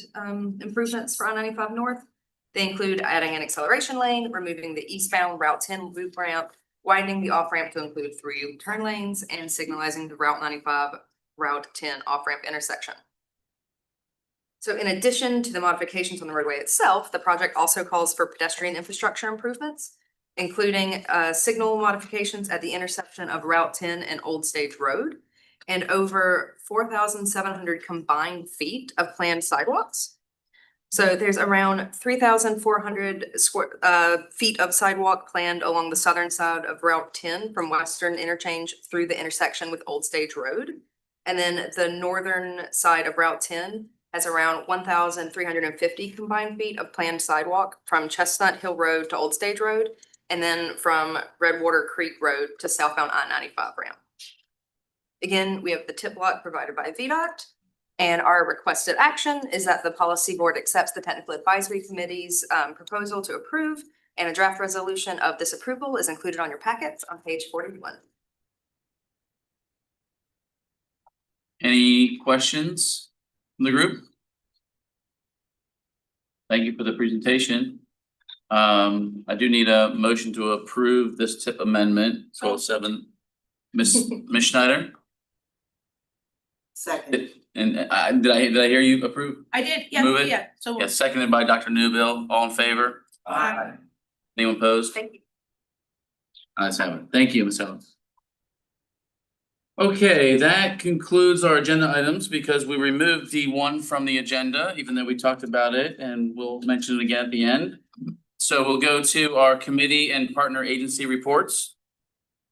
improvements for I-95 north. They include adding an acceleration lane, removing the eastbound Route 10 loop ramp, widening the off-ramp to include 3 turn lanes, and signalizing the Route 95, Route 10 off-ramp intersection. So in addition to the modifications on the roadway itself, the project also calls for pedestrian infrastructure improvements, including signal modifications at the intersection of Route 10 and Old Stage Road, and over 4,700 combined feet of planned sidewalks. So there's around 3,400 feet of sidewalk planned along the southern side of Route 10 from Western Interchange through the intersection with Old Stage Road. And then the northern side of Route 10 has around 1,350 combined feet of planned sidewalk from Chestnut Hill Road to Old Stage Road, and then from Redwater Creek Road to southbound I-95 ramp. Again, we have the tip lot provided by VDOT, and our requested action is that the policy board accepts the technical advisory committee's proposal to approve, and a draft resolution of this approval is included on your packets on page 41. Any questions from the group? Thank you for the presentation. I do need a motion to approve this tip amendment, 12-7. Ms. Schneider? Second. And did I hear you approve? I did, Move it? yeah, so. Yes, seconded by Dr. Newbill. All in favor? Aye. Anyone opposed? Thank you. Ayes have it. Thank you, Ms. Helen. Okay, that concludes our agenda items because we removed D1 from the agenda, even though we talked about it, and we'll mention it again at the end. So we'll go to our committee and partner agency reports.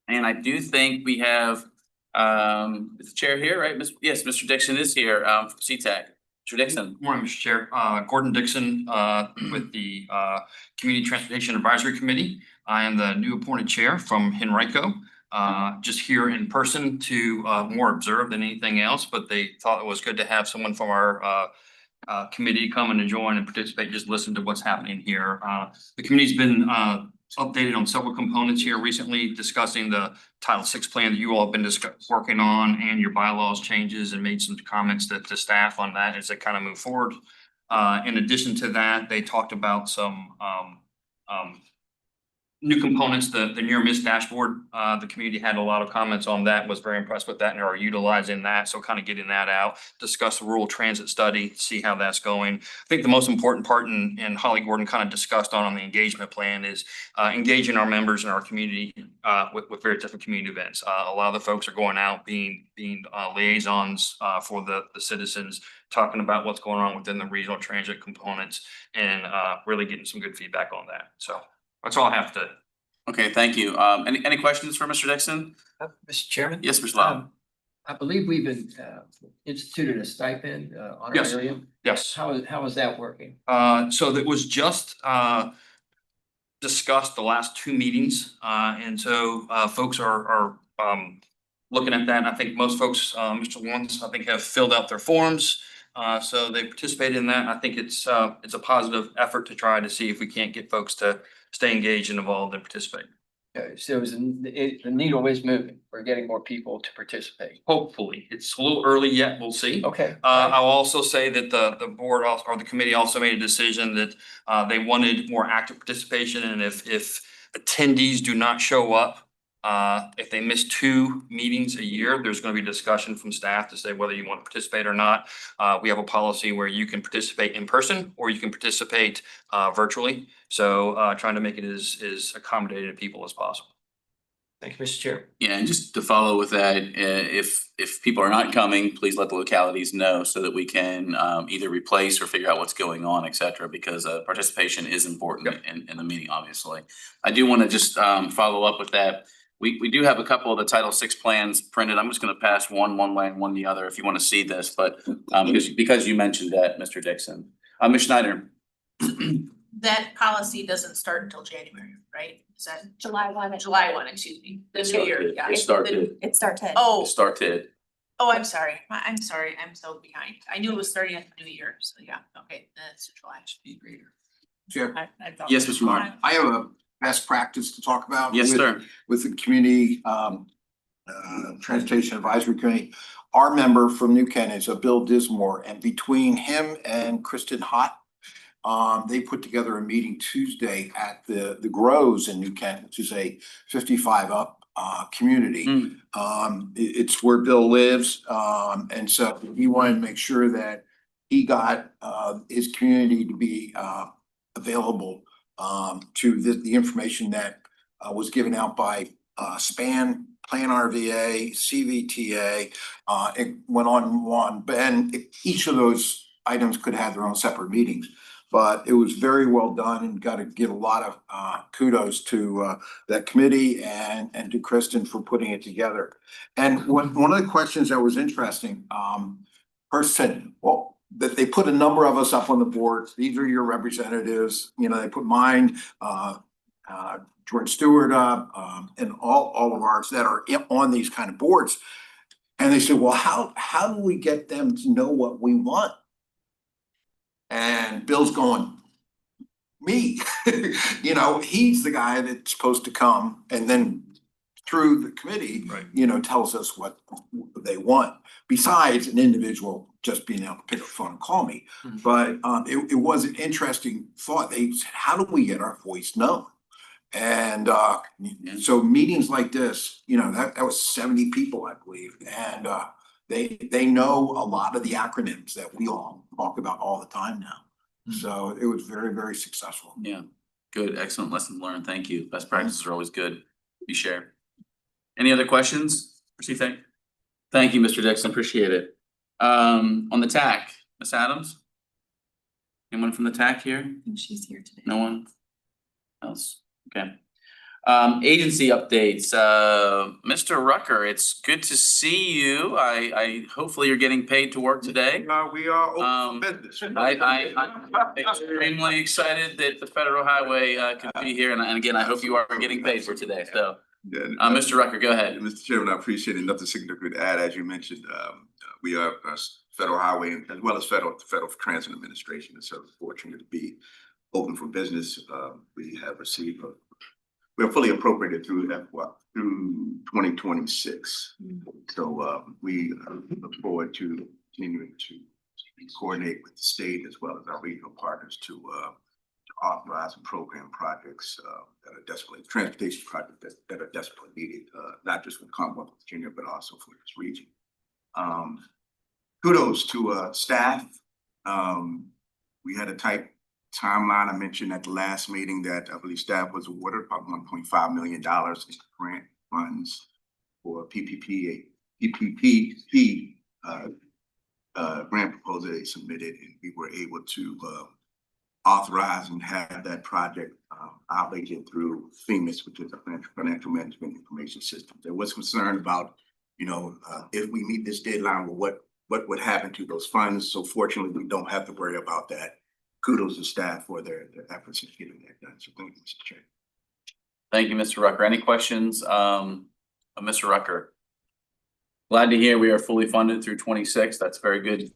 And I do think we have is the chair here, right? Yes, Mr. Dixon is here from CTAC. Mr. Dixon. Good morning, Mr. Chair. Gordon Dixon with the Community Transportation Advisory Committee. I am the new appointed chair from Henrico. Just here in person to more observe than anything else, but they thought it was good to have someone from our committee come and join and participate, just listen to what's happening here. The committee's been updated on several components here recently, discussing the Title VI plan that you all have been working on and your bylaws changes, and made some comments to staff on that as they kind of move forward. In addition to that, they talked about some new components, the near miss dashboard. The community had a lot of comments on that, was very impressed with that and are utilizing that. So kind of getting that out, discuss the rural transit study, see how that's going. I think the most important part, and Holly Gordon kind of discussed on the engagement plan, is engaging our members in our community with various different community events. A lot of the folks are going out being liaisons for the citizens, talking about what's going on within the regional transit components, and really getting some good feedback on that. So that's all I have to. Okay, thank you. Any questions for Mr. Dixon? Mr. Chairman? Yes, Mr. Lau. I believe we've been instituted a stipend honorarium. Yes. How is that working? So that was just discussed the last 2 meetings, and so folks are looking at that. And I think most folks, Mr. Lawrence, I think have filled out their forms. So they participated in that. I think it's a positive effort to try to see if we can't get folks to stay engaged and involved and participate. So the needle is moving. We're getting more people to participate. Hopefully, it's a little early yet, we'll see. Okay. I'll also say that the board also, or the committee also made a decision that they wanted more active participation, and if attendees do not show up, if they miss 2 meetings a year, there's gonna be discussion from staff to say whether you want to participate or not. We have a policy where you can participate in person or you can participate virtually. So trying to make it as accommodating to people as possible. Thank you, Mr. Chair. Yeah, and just to follow with that, if people are not coming, please let the localities know so that we can either replace or figure out what's going on, et cetera, because participation is important in the meeting, obviously. I do want to just follow up with that. We do have a couple of the Title VI plans printed. I'm just gonna pass one way and one the other if you want to see this, but because you mentioned that, Mr. Dixon. Ms. Schneider. That policy doesn't start until January, right? Is that July 1. July 1, excuse me, the new year, yeah. It started. It started. Oh, It started. I'm sorry, I'm sorry, I'm so behind. I knew it was starting at the new year, so yeah, okay, that's July. Chair, I thought- Yes, Mr. Martin. I have a best practice to talk about. Yes, with- sir. With the community transportation advisory committee. Our member from New Kent is Bill Dismore, and between him and Kristen Hott, they put together a meeting Tuesday at the Groves in New Kent, which is a 55 up community. It's where Bill lives, and so he wanted to make sure that he got his community to be available to the information that was given out by SPAN, Plan RVA, CVTA, it went on and on, and each of those items could have their own separate meetings. But it was very well done, and got to give a lot of kudos to that committee and to Kristen for putting it together. And one of the questions that was interesting, first said, well, that they put a number of us up on the board. These are your representatives. You know, they put mine, George Stewart up, and all of ours that are on these kind of boards. And they said, well, how do we get them to know what we want? And Bill's going, me, you know, he's the guy that's supposed to come and then through the committee, you know, tells us what they want, besides an individual just being able to pick up the phone and call me. But it was an interesting thought. They said, how do we get our voice known? And so meetings like this, you know, that was 70 people, I believe, and they know a lot of the acronyms that we all talk about all the time now. So it was very, very successful. Yeah, good, excellent lesson learned. Thank you. Best practices are always good. Be shared. Any other questions? Thank you, Mr. Dixon. Appreciate it. On the TAC, Ms. Adams? Anyone from the TAC here? I think she's here today. No one else? Okay. Agency updates, Mr. Rucker, it's good to see you. I hopefully you're getting paid to work today. We are open for business. I'm extremely excited that the Federal Highway could be here, and again, I hope you are getting paid for today, so. Mr. Rucker, go ahead. Mr. Chairman, I appreciate it. Nothing significant to add. As you mentioned, we are Federal Highway as well as Federal Transit Administration, and so fortunate to be open for business. We have received we are fully appropriated through 2026. So we look forward to continuing to coordinate with the state as well as our regional partners to authorize and program projects that are desperately, transportation projects that are desperately needed, not just for the Commonwealth of Virginia, but also for this region. Kudos to staff. We had a tight timeline. I mentioned at the last meeting that I believe staff was awarded about $1.5 million in grant funds for PPP grant proposal they submitted, and we were able to authorize and have that project obligated through FEMIS, which is a financial management information system. There was concern about, you know, if we meet this deadline, what would happen to those funds. So fortunately, we don't have to worry about that. Kudos to staff for their efforts in getting that done. So thank you, Mr. Chair. Thank you, Mr. Rucker. Any questions of Mr. Rucker? Glad to hear we are fully funded through 26. That's very good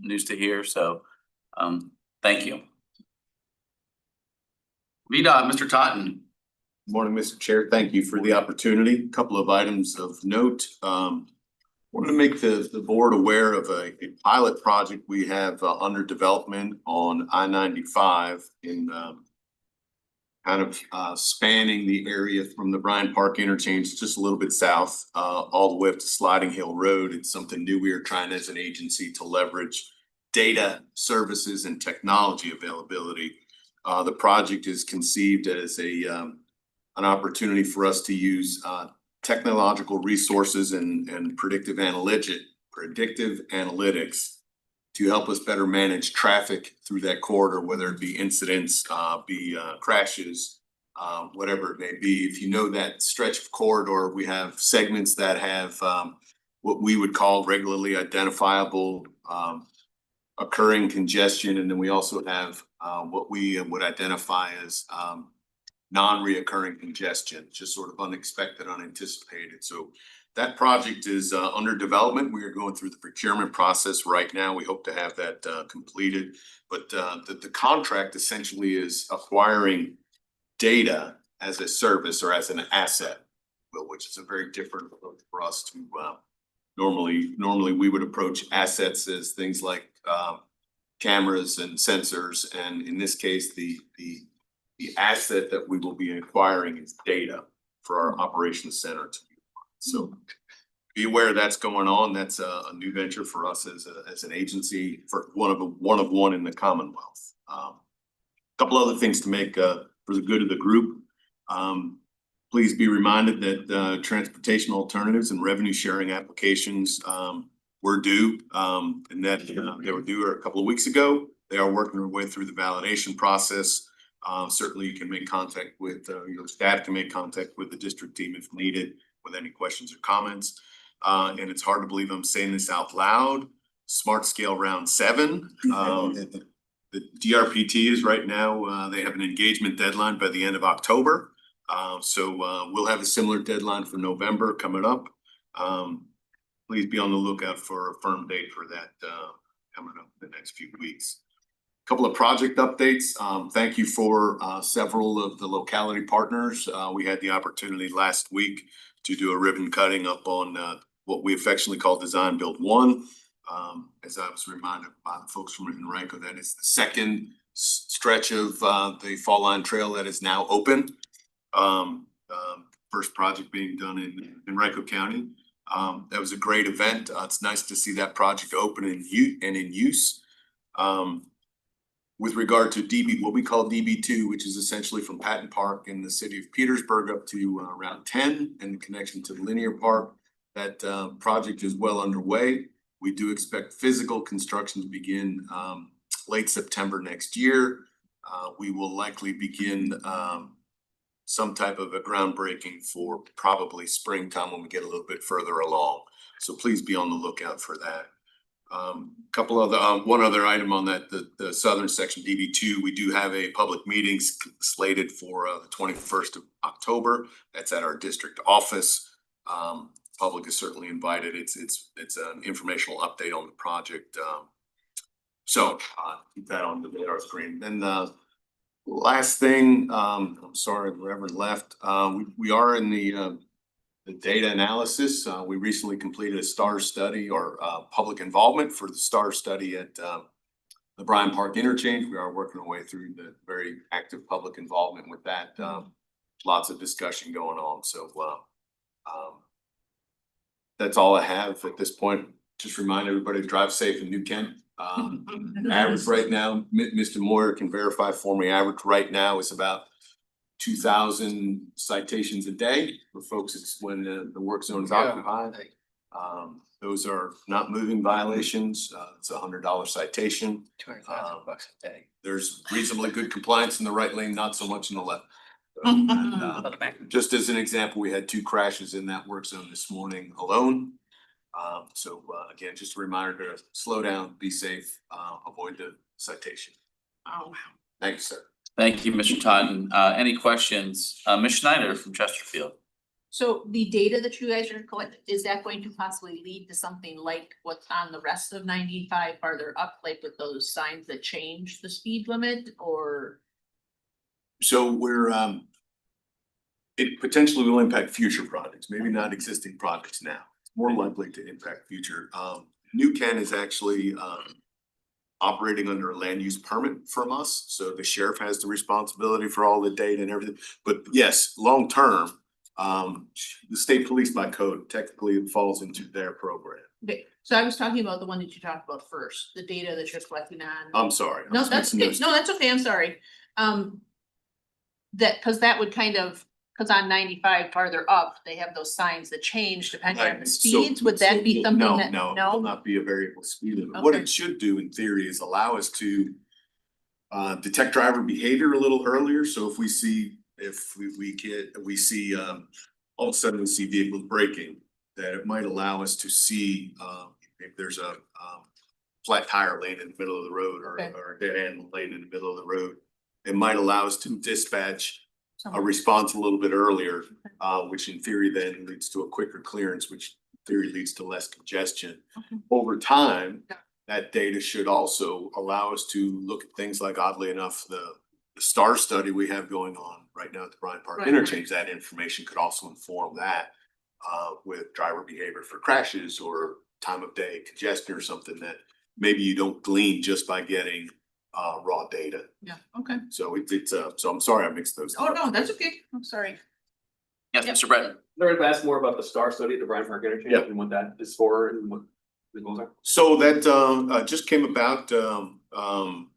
news to hear. So thank you. VDOT, Mr. Totten. Morning, Mr. Chair. Thank you for the opportunity. Couple of items of note. Wanted to make the board aware of a pilot project we have under development on I-95 in kind of spanning the area from the Bryan Park interchange, just a little bit south, all the way up to Sliding Hill Road. It's something new we are trying as an agency to leverage data services and technology availability. The project is conceived as an opportunity for us to use technological resources and predictive analytics to help us better manage traffic through that corridor, whether it be incidents, crashes, whatever it may be. If you know that stretch of corridor, we have segments that have what we would call regularly identifiable occurring congestion, and then we also have what we would identify as non-reoccurring congestion, just sort of unexpected, unanticipated. So that project is under development. We are going through the procurement process right now. We hope to have that completed. But the contract essentially is acquiring data as a service or as an asset, which is a very different approach for us to normally we would approach assets as things like cameras and sensors. And in this case, the asset that we will be acquiring is data for our operations center to utilize. So be aware that's going on. That's a new venture for us as an agency, for one of one in the Commonwealth. Couple other things to make for the good of the group. Please be reminded that transportation alternatives and revenue sharing applications were due, and that they were due a couple of weeks ago. They are working their way through the validation process. Certainly you can make contact with, your staff can make contact with the district team if needed with any questions or comments. And it's hard to believe I'm saying this out loud. Smart Scale Round 7. The DRPT is right now, they have an engagement deadline by the end of October. So we'll have a similar deadline for November coming up. Please be on the lookout for a firm date for that coming up in the next few weeks. Couple of project updates. Thank you for several of the locality partners. We had the opportunity last week to do a ribbon cutting up on what we affectionately call Design Build 1. As I was reminded by the folks from Henrico, that is the second stretch of the Fall Line Trail that is now open. First project being done in Henrico County. That was a great event. It's nice to see that project open and in use. With regard to what we call DB2, which is essentially from Patton Park in the city of Petersburg up to Route 10 and the connection to the linear park, that project is well underway. We do expect physical construction to begin late September next year. We will likely begin some type of a groundbreaking for probably springtime when we get a little bit further along. So please be on the lookout for that. One other item on that, the southern section DB2, we do have a public meeting slated for the 21st of October. That's at our district office. Public is certainly invited. It's an informational update on the project. So keep that on the radar screen. Then last thing, I'm sorry, whoever left, we are in the data analysis. We recently completed a STAR study or public involvement for the STAR study at the Bryan Park interchange. We are working our way through the very active public involvement with that. Lots of discussion going on. So that's all I have at this point. Just remind everybody to drive safe in New Kent. Average right now, Mr. Moyer can verify for me, average right now is about 2,000 citations a day for folks. It's when the work zone is occupied. Those are not moving violations. It's $100 citation. $200,000 a day. There's reasonably good compliance in the right lane, not so much in the left. Just as an example, we had 2 crashes in that work zone this morning alone. So again, just a reminder to slow down, be safe, avoid the citation. Oh, wow. Thanks, sir. Thank you, Mr. Totten. Any questions? Ms. Schneider from Chesterfield. So the data that you guys are collecting, is that going to possibly lead to something like what's on the rest of 95 farther up, like with those signs that change the speed limit, or? So we're it potentially will impact future projects, maybe not existing projects now. It's more likely to impact future. New Ken is actually operating under a land use permit from us, so the sheriff has the responsibility for all the data and everything. But yes, long term, the state police by code technically it falls into their program. Okay, so I was talking about the one that you talked about first, the data that you're collecting on. I'm sorry. I No, was that's mixing okay. those No, that's okay. I'm sorry. That would kind of, cause on 95 farther up, they have those signs that change depending on the So- speeds. Would that be something No, that? no, it will not be a variable speed limit. What Okay. it should do in theory is allow us to detect driver behavior a little earlier. So if we see, all of a sudden we see vehicles braking, that it might allow us to see if there's a flat tire lane in the middle of the road or Okay. or a dead end lane in the middle of the road. It might allow us to dispatch a Someone- response a little bit earlier, which in theory then leads to a quicker clearance, which in theory leads to less congestion. Okay. Over time, Yeah. that data should also allow us to look at things like, oddly enough, the STAR study we have going on right now at the Bryant Park Right. interchange. That information could also inform that with driver behavior for crashes or time of day congestion or something that maybe you don't glean just by getting raw data. Yeah, okay. So so I'm sorry I mixed those. Oh, up. no, that's okay. I'm sorry. Yes, Yep. Mr. Breton. They're gonna ask more about the STAR study at the Bryant Park interchange Yep. and what that is for and what the goals are. So that just came about,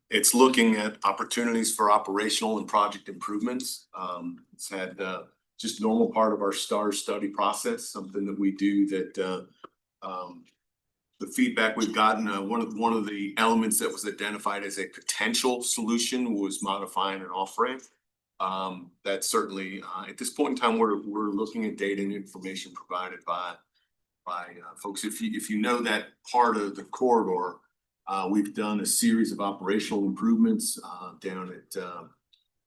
it's looking at opportunities for operational and project improvements. It's had just normal part of our STAR study process, something that we do that the feedback we've gotten, one of the elements that was identified as a potential solution was modifying an off-ramp. That certainly, at this point in time, we're looking at data and information provided by folks. If you know that part of the corridor, we've done a series of operational improvements down at the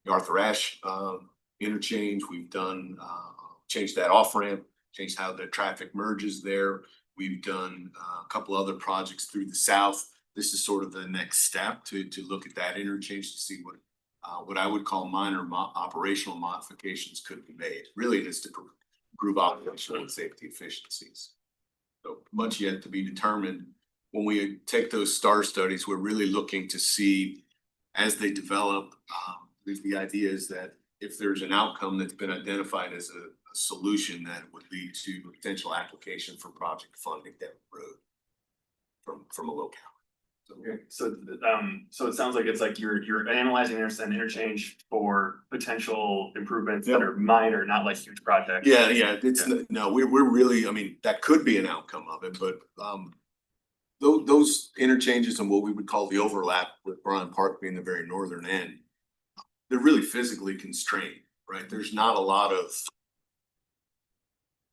Arthur Ashe interchange. We've done changed that off-ramp, changed how the traffic merges there. We've done a couple other projects through the south. This is sort of the next step to look at that interchange to see what I would call minor operational modifications could be made. Really, it is to improve operational and safety efficiencies. So much yet to be determined. When we take those STAR studies, we're really looking to see as they develop, the idea is that if there's an outcome that's been identified as a solution that would lead to a potential application for project funding down the road from a locale. Okay, so it sounds like it's like you're analyzing an interchange for potential improvements that are minor, not like huge projects. Yeah, no, we're really, I mean, that could be an outcome of it, but those interchanges and what we would call the overlap with Bryant Park being the very northern end, they're really physically constrained, right? There's not a lot of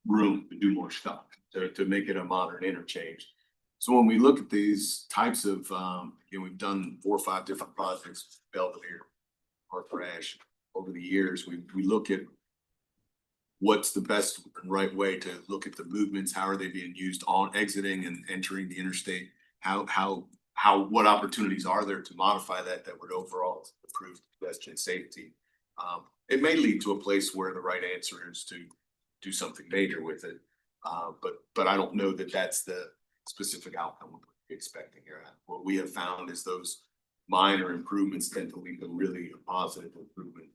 room to do more stuff to make it a modern interchange. So when we look at these types of, we've done 4 or 5 different projects, Belvedere, Arthur Ashe, over the years, we look at what's the best and right way to look at the movements, how are they being used on exiting and entering the interstate, what opportunities are there to modify that would overall improve pedestrian safety. It may lead to a place where the right answer is to do something major with it. But I don't know that that's the specific outcome we're expecting here. What we have found is those minor improvements tend to lead to really a positive improvement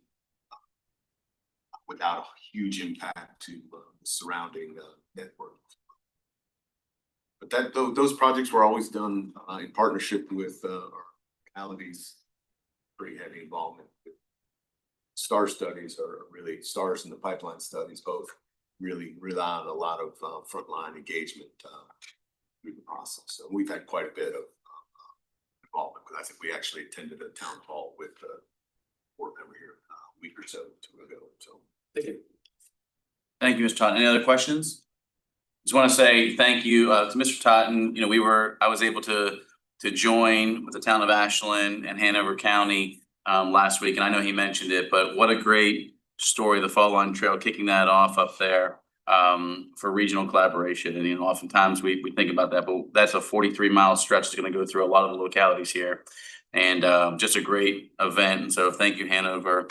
without a huge impact to the surrounding network. But those projects were always done in partnership with our localities, pretty heavy involvement. STAR studies are really, STARs and the pipeline studies both really rely on a lot of frontline engagement through the process. So we've had quite a bit of involvement, but I think we actually attended a town hall with the board member here a week or so ago. So thank you. Thank you, Mr. Totten. Any other questions? Just want to say thank you to Mr. Totten. You know, I was able to join with the town of Ashland and Hanover County last week, and I know he mentioned it, but what a great story, the Fall Line Trail, kicking that off up there for regional collaboration. And you know, oftentimes we think about that, but that's a 43-mile stretch that's going to go through a lot of the localities here, and just a great event. And so thank you, Hanover.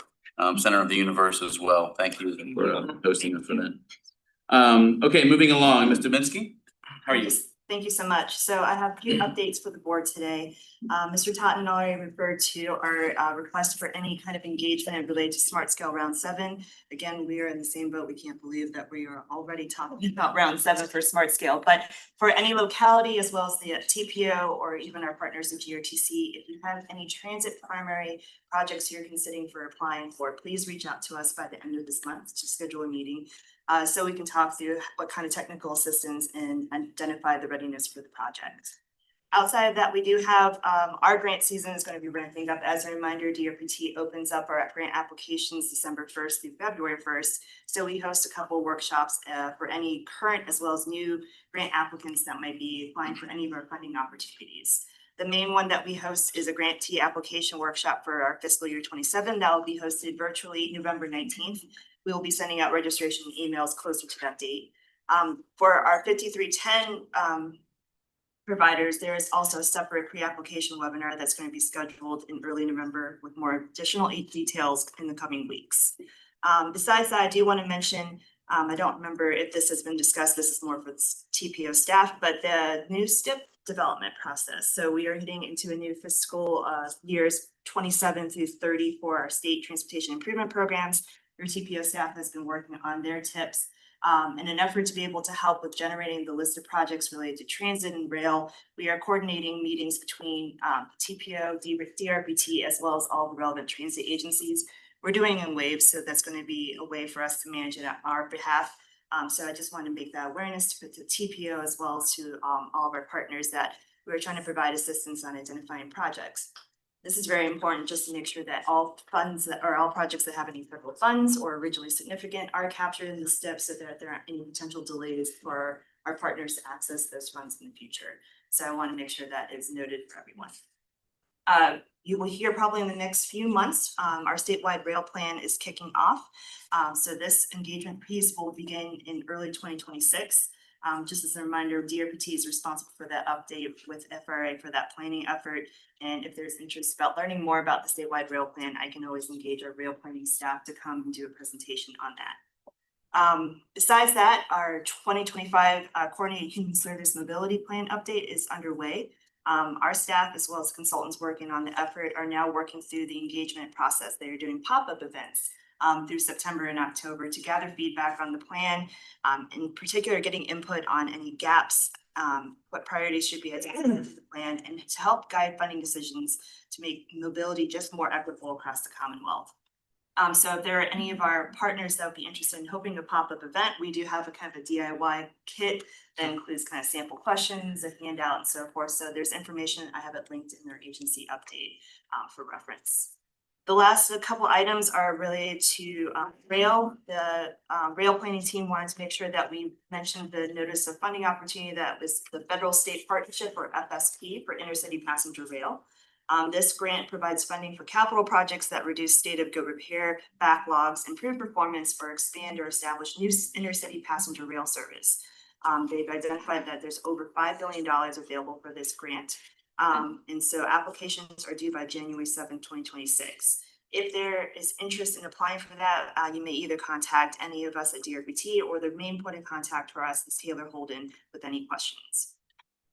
center of the universe as well. Thank you for hosting us for that. Okay, moving along, Ms. Dubinsky, how are you? Thank you so much. So I have a few updates for the board today. Mr. Totten already referred to our request for any kind of engagement related to Smart Scale Round 7. Again, we are in the same boat. We can't believe that we are already talking about Round 7 for Smart Scale. But for any locality as well as the TPO or even our partners in GRTC, if you have any transit primary projects you're considering for applying for, please reach out to us by the end of this month to schedule a meeting. So we can talk through what kind of technical assistance and identify the readiness for the project. Outside of that, we do have our grant season is going to be ramping up. As a reminder, DRPT opens up our grant applications December 1st through February 1st. So we host a couple workshops for any current as well as new grant applicants that might be applying for any of our funding opportunities. The main one that we host is a grantee application workshop for our fiscal year 27 that will be hosted virtually November 19th. We will be sending out registration emails closer to that date. For our 5310 providers, there is also a separate pre-application webinar that's going to be scheduled in early November with more additional details in the coming weeks. Besides that, I do want to mention, I don't remember if this has been discussed, this is more for the TPO staff, but the new STIP development process. So we are heading into a new fiscal years 27 through 30 for our state transportation improvement programs. Your TPO staff has been working on their tips in an effort to be able to help with generating the list of projects related to transit and rail. We are coordinating meetings between TPO, DRPT, as well as all the relevant transit agencies. We're doing in waves, so that's going to be a way for us to manage it on our behalf. So I just want to make that awareness to the TPO as well as to all of our partners that we're trying to provide assistance on identifying projects. This is very important just to make sure that all funds that or all projects that have any federal funds or originally significant are captured in the STIP so that there aren't any potential delays for our partners to access those funds in the future. So I want to make sure that is noted for everyone. You will hear probably in the next few months, our statewide rail plan is kicking off. So this engagement piece will begin in early 2026. Just as a reminder, DRPT is responsible for that update with FRA for that planning effort. And if there's interest about learning more about the statewide rail plan, I can always engage our rail planning staff to come and do a presentation on that. Besides that, our 2025 Coordinated Human Service Mobility Plan update is underway. Our staff, as well as consultants working on the effort, are now working through the engagement process. They are doing pop-up events through September and October to gather feedback on the plan, in particular getting input on any gaps, what priorities should be identified to the plan, and to help guide funding decisions to make mobility just more equitable across the Commonwealth. So if there are any of our partners that would be interested in hoping a pop-up event, we do have a kind of a DIY kit that includes kind of sample questions, a handout, and so forth. So there's information, I have it linked in their agency update for reference. The last couple items are related to rail. The rail planning team wanted to make sure that we mentioned the notice of funding opportunity that was the Federal State Partnership or FSP for intercity passenger rail. This grant provides funding for capital projects that reduce state of good repair, backlogs, improve performance, or expand or establish new intercity passenger rail service. They've identified that there's over $5 billion available for this grant. And so applications are due by January 7, 2026. If there is interest in applying for that, you may either contact any of us at DRPT or the main point of contact for us is Taylor Holden with any questions.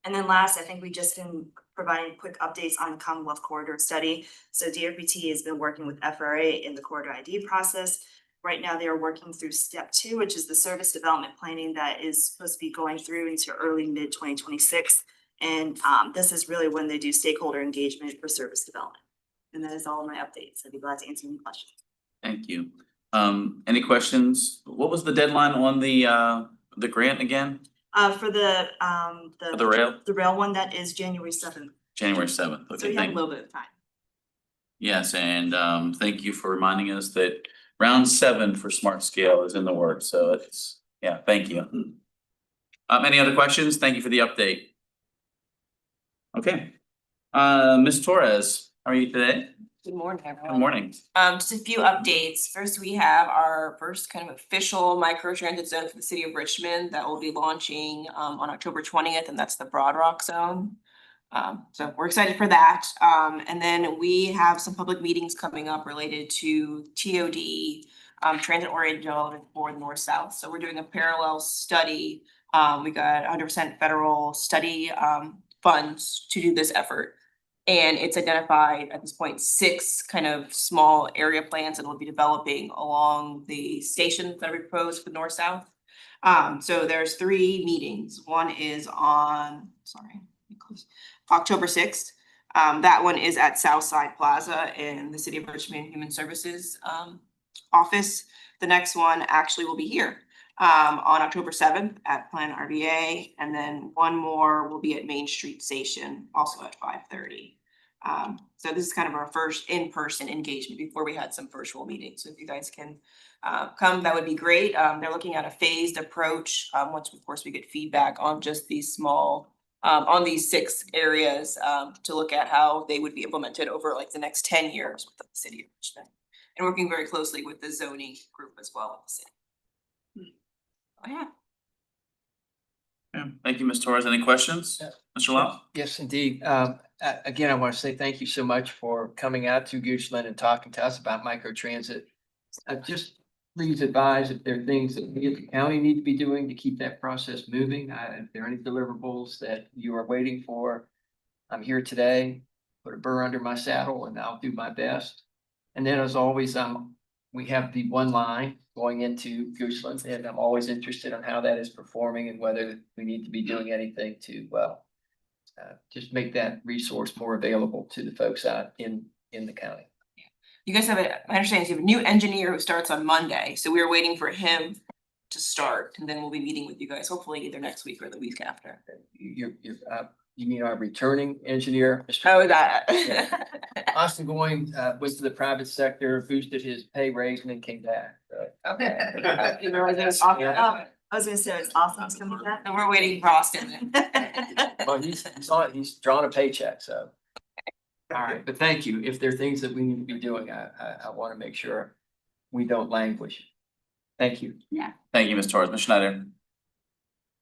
And then last, I think we've just been providing quick updates on the Commonwealth Corridor Study. So DRPT has been working with FRA in the Corridor ID process. Right now, they are working through step 2, which is the service development planning that is supposed to be going through into early mid 2026. And this is really when they do stakeholder engagement for service development. And that is all of my updates. I'd be glad to answer any questions. Thank you. Any questions? What was the deadline on the grant again? For the rail? The rail one, that is January 7th. January 7th. So Okay, we have a little bit of time. yes, and thank you for reminding us that round 7 for Smart Scale is in the works. So it's, yeah, thank you. Any other questions? Thank you for the update. Okay, Ms. Torres, how are you today? Good morning, everyone. Good morning. Just a few updates. First, we have our first kind of official microtransit zone for the city of Richmond that will be launching on October 20th, and that's the Broad Rock Zone. So we're excited for that. And then we have some public meetings coming up related to TOD, transit oriented development for the north south. So we're doing a parallel study. We got 100% federal study funds to do this effort. And it's identified at this point 6 kind of small area plans that will be developing along the stations that are proposed for north south. So there's 3 meetings. One is on, October 6th. That one is at Southside Plaza in the City of Richmond Human Services office. The next one actually will be here on October 7th at Plan RVA, and then one more will be at Main Street Station, also at 5:30. So this is kind of our first in-person engagement before we had some virtual meetings. So if you guys can come, that would be great. They're looking at a phased approach, once of course we get feedback on just these small on these 6 areas to look at how they would be implemented over like the next 10 years with the City of Richmond. And working very closely with the zoning group as well with the city. Oh, yeah. Yeah, thank you, Ms. Torres. Any questions? Mr. Lau? Yes, indeed. Again, I want to say thank you so much for coming out to Goochland and talking to us about microtransit. Just please advise if there are things that we at the county need to be doing to keep that process moving. If there are any deliverables that you are waiting for, I'm here today, put a burr under my saddle and I'll do my best. And then as always, we have the one line going into Goochland, and I'm always interested in how that is performing and whether we need to be doing anything to, just make that resource more available to the folks out in the county. You guys have my understanding is you have a new engineer who starts on Monday, so we are waiting for him to start, and then we'll be meeting with you guys hopefully either next week or the week after. You mean our returning engineer? Oh, that. Austin Going went to the private sector, boosted his pay raise and then came back. Okay. I was gonna say it's awesome to come back. And we're waiting for Austin. Well, he's drawn a paycheck, so. All right, but thank you. If there are things that we need to be doing, I want to make sure we don't languish. Thank you. Yeah. Thank you, Ms. Torres. Ms. Schneider?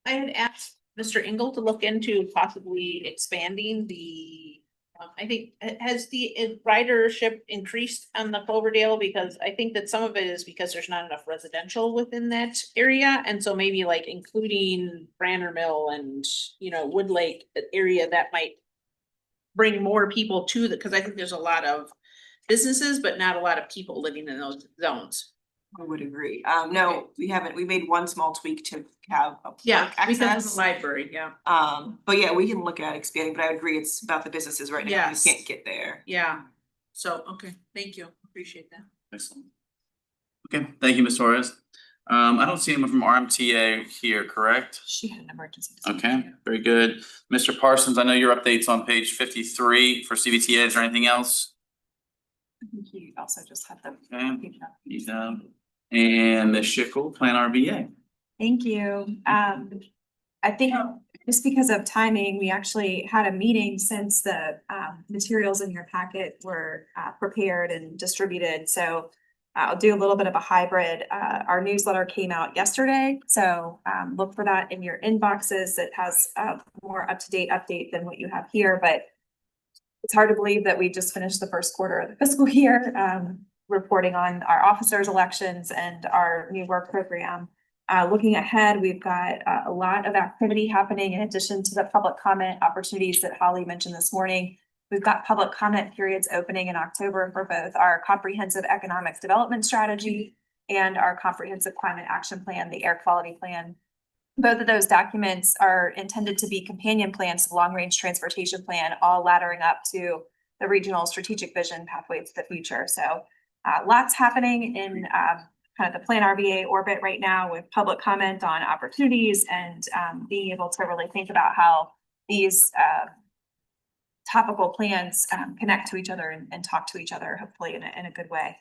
I had asked Mr. Engel to look into possibly expanding the, I think, has the ridership increased on the Cloverdale? Because I think that some of it is because there's not enough residential within that area. And so maybe like including Branner Mill and, Wood Lake area that might bring more people to because I think there's a lot of businesses, but not a lot of people living in those zones. I would agree. No, we haven't. We made one small tweak to have a Yeah, access. because of the library, yeah. But yeah, we can look at expanding, but I agree it's about the businesses right now. Yes. We can't get there. Yeah. So, okay, thank you. Appreciate that. Excellent. Okay, thank you, Ms. Torres. I don't see anyone from RMTA here, correct? She had an emergency. Okay, very good. Mr. Parsons, I know your update's on page 53 for CVTA. Is there anything else? I think he also just had them. Okay, he's and Ms. Schickel, Plan RVA. Thank you. I think just because of timing, we actually had a meeting since the materials in your packet were prepared and distributed. So I'll do a little bit of a hybrid. Our newsletter came out yesterday, so look for that in your inboxes. It has a more up-to-date update than what you have here, but it's hard to believe that we just finished the first quarter of the fiscal year, reporting on our officers' elections and our new work program. Looking ahead, we've got a lot of activity happening in addition to the public comment opportunities that Holly mentioned this morning. We've got public comment periods opening in October for both our comprehensive economic development strategy and our comprehensive climate action plan, the air quality plan. Both of those documents are intended to be companion plans to the long-range transportation plan, all laddering up to the regional strategic vision pathway to the future. So lots happening in kind of the Plan RVA orbit right now with public comment on opportunities and being able to really think about how these topical plans connect to each other and talk to each other, hopefully in a good way.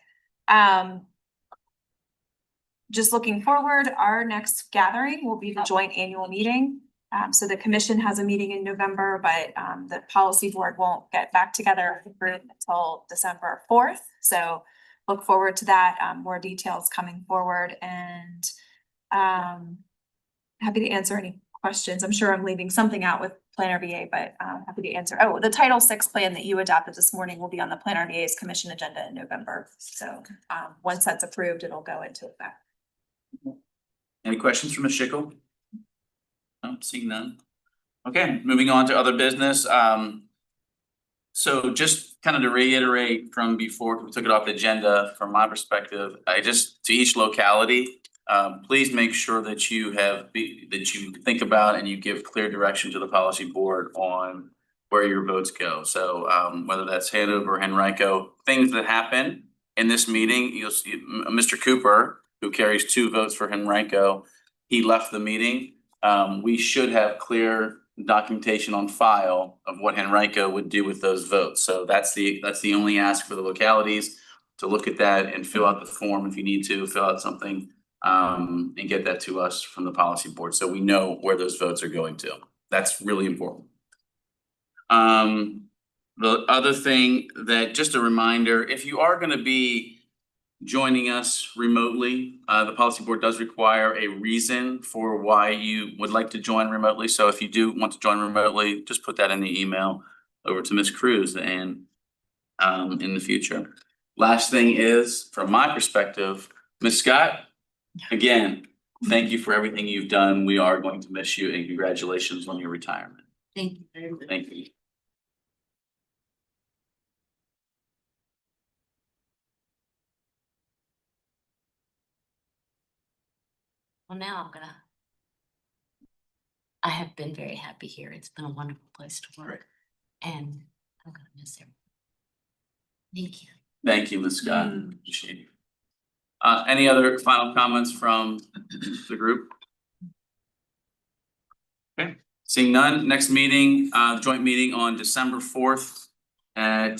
Just looking forward, our next gathering will be the joint annual meeting. So the commission has a meeting in November, but the policy board won't get back together until December 4th. So look forward to that, more details coming forward, and happy to answer any questions. I'm sure I'm leaving something out with Plan RVA, but happy to answer. Oh, the Title VI plan that you adopted this morning will be on the Plan RVA's commission agenda in November. So once that's approved, it'll go into effect. Any questions from Ms. Schickel? No, seeing none. Okay, moving on to other business. So just kind of to reiterate from before we took it off the agenda, from my perspective, to each locality, please make sure that you that you think about and you give clear direction to the policy board on where your votes go. So whether that's Hanover or Henrico, things that happen in this meeting, you'll see Mr. Cooper, who carries 2 votes for Henrico, he left the meeting. We should have clear documentation on file of what Henrico would do with those votes. So that's the only ask for the localities, to look at that and fill out the form if you need to, fill out something and get that to us from the policy board so we know where those votes are going to. That's really important. The other thing that, just a reminder, if you are gonna be joining us remotely, the policy board does require a reason for why you would like to join remotely. So if you do want to join remotely, just put that in the email over to Ms. Cruz and in the future. Last thing is, from my perspective, Ms. Scott, again, thank you for everything you've done. We are going to miss you, and congratulations on your retirement. Thank you very much. Thank you. Well, now I have been very happy here. It's been a wonderful place to work, and I'm gonna miss everyone. Thank you. Thank you, Ms. Scott. Appreciate you. Any other final comments from the group? Okay, seeing none, next meeting, joint meeting on December 4th at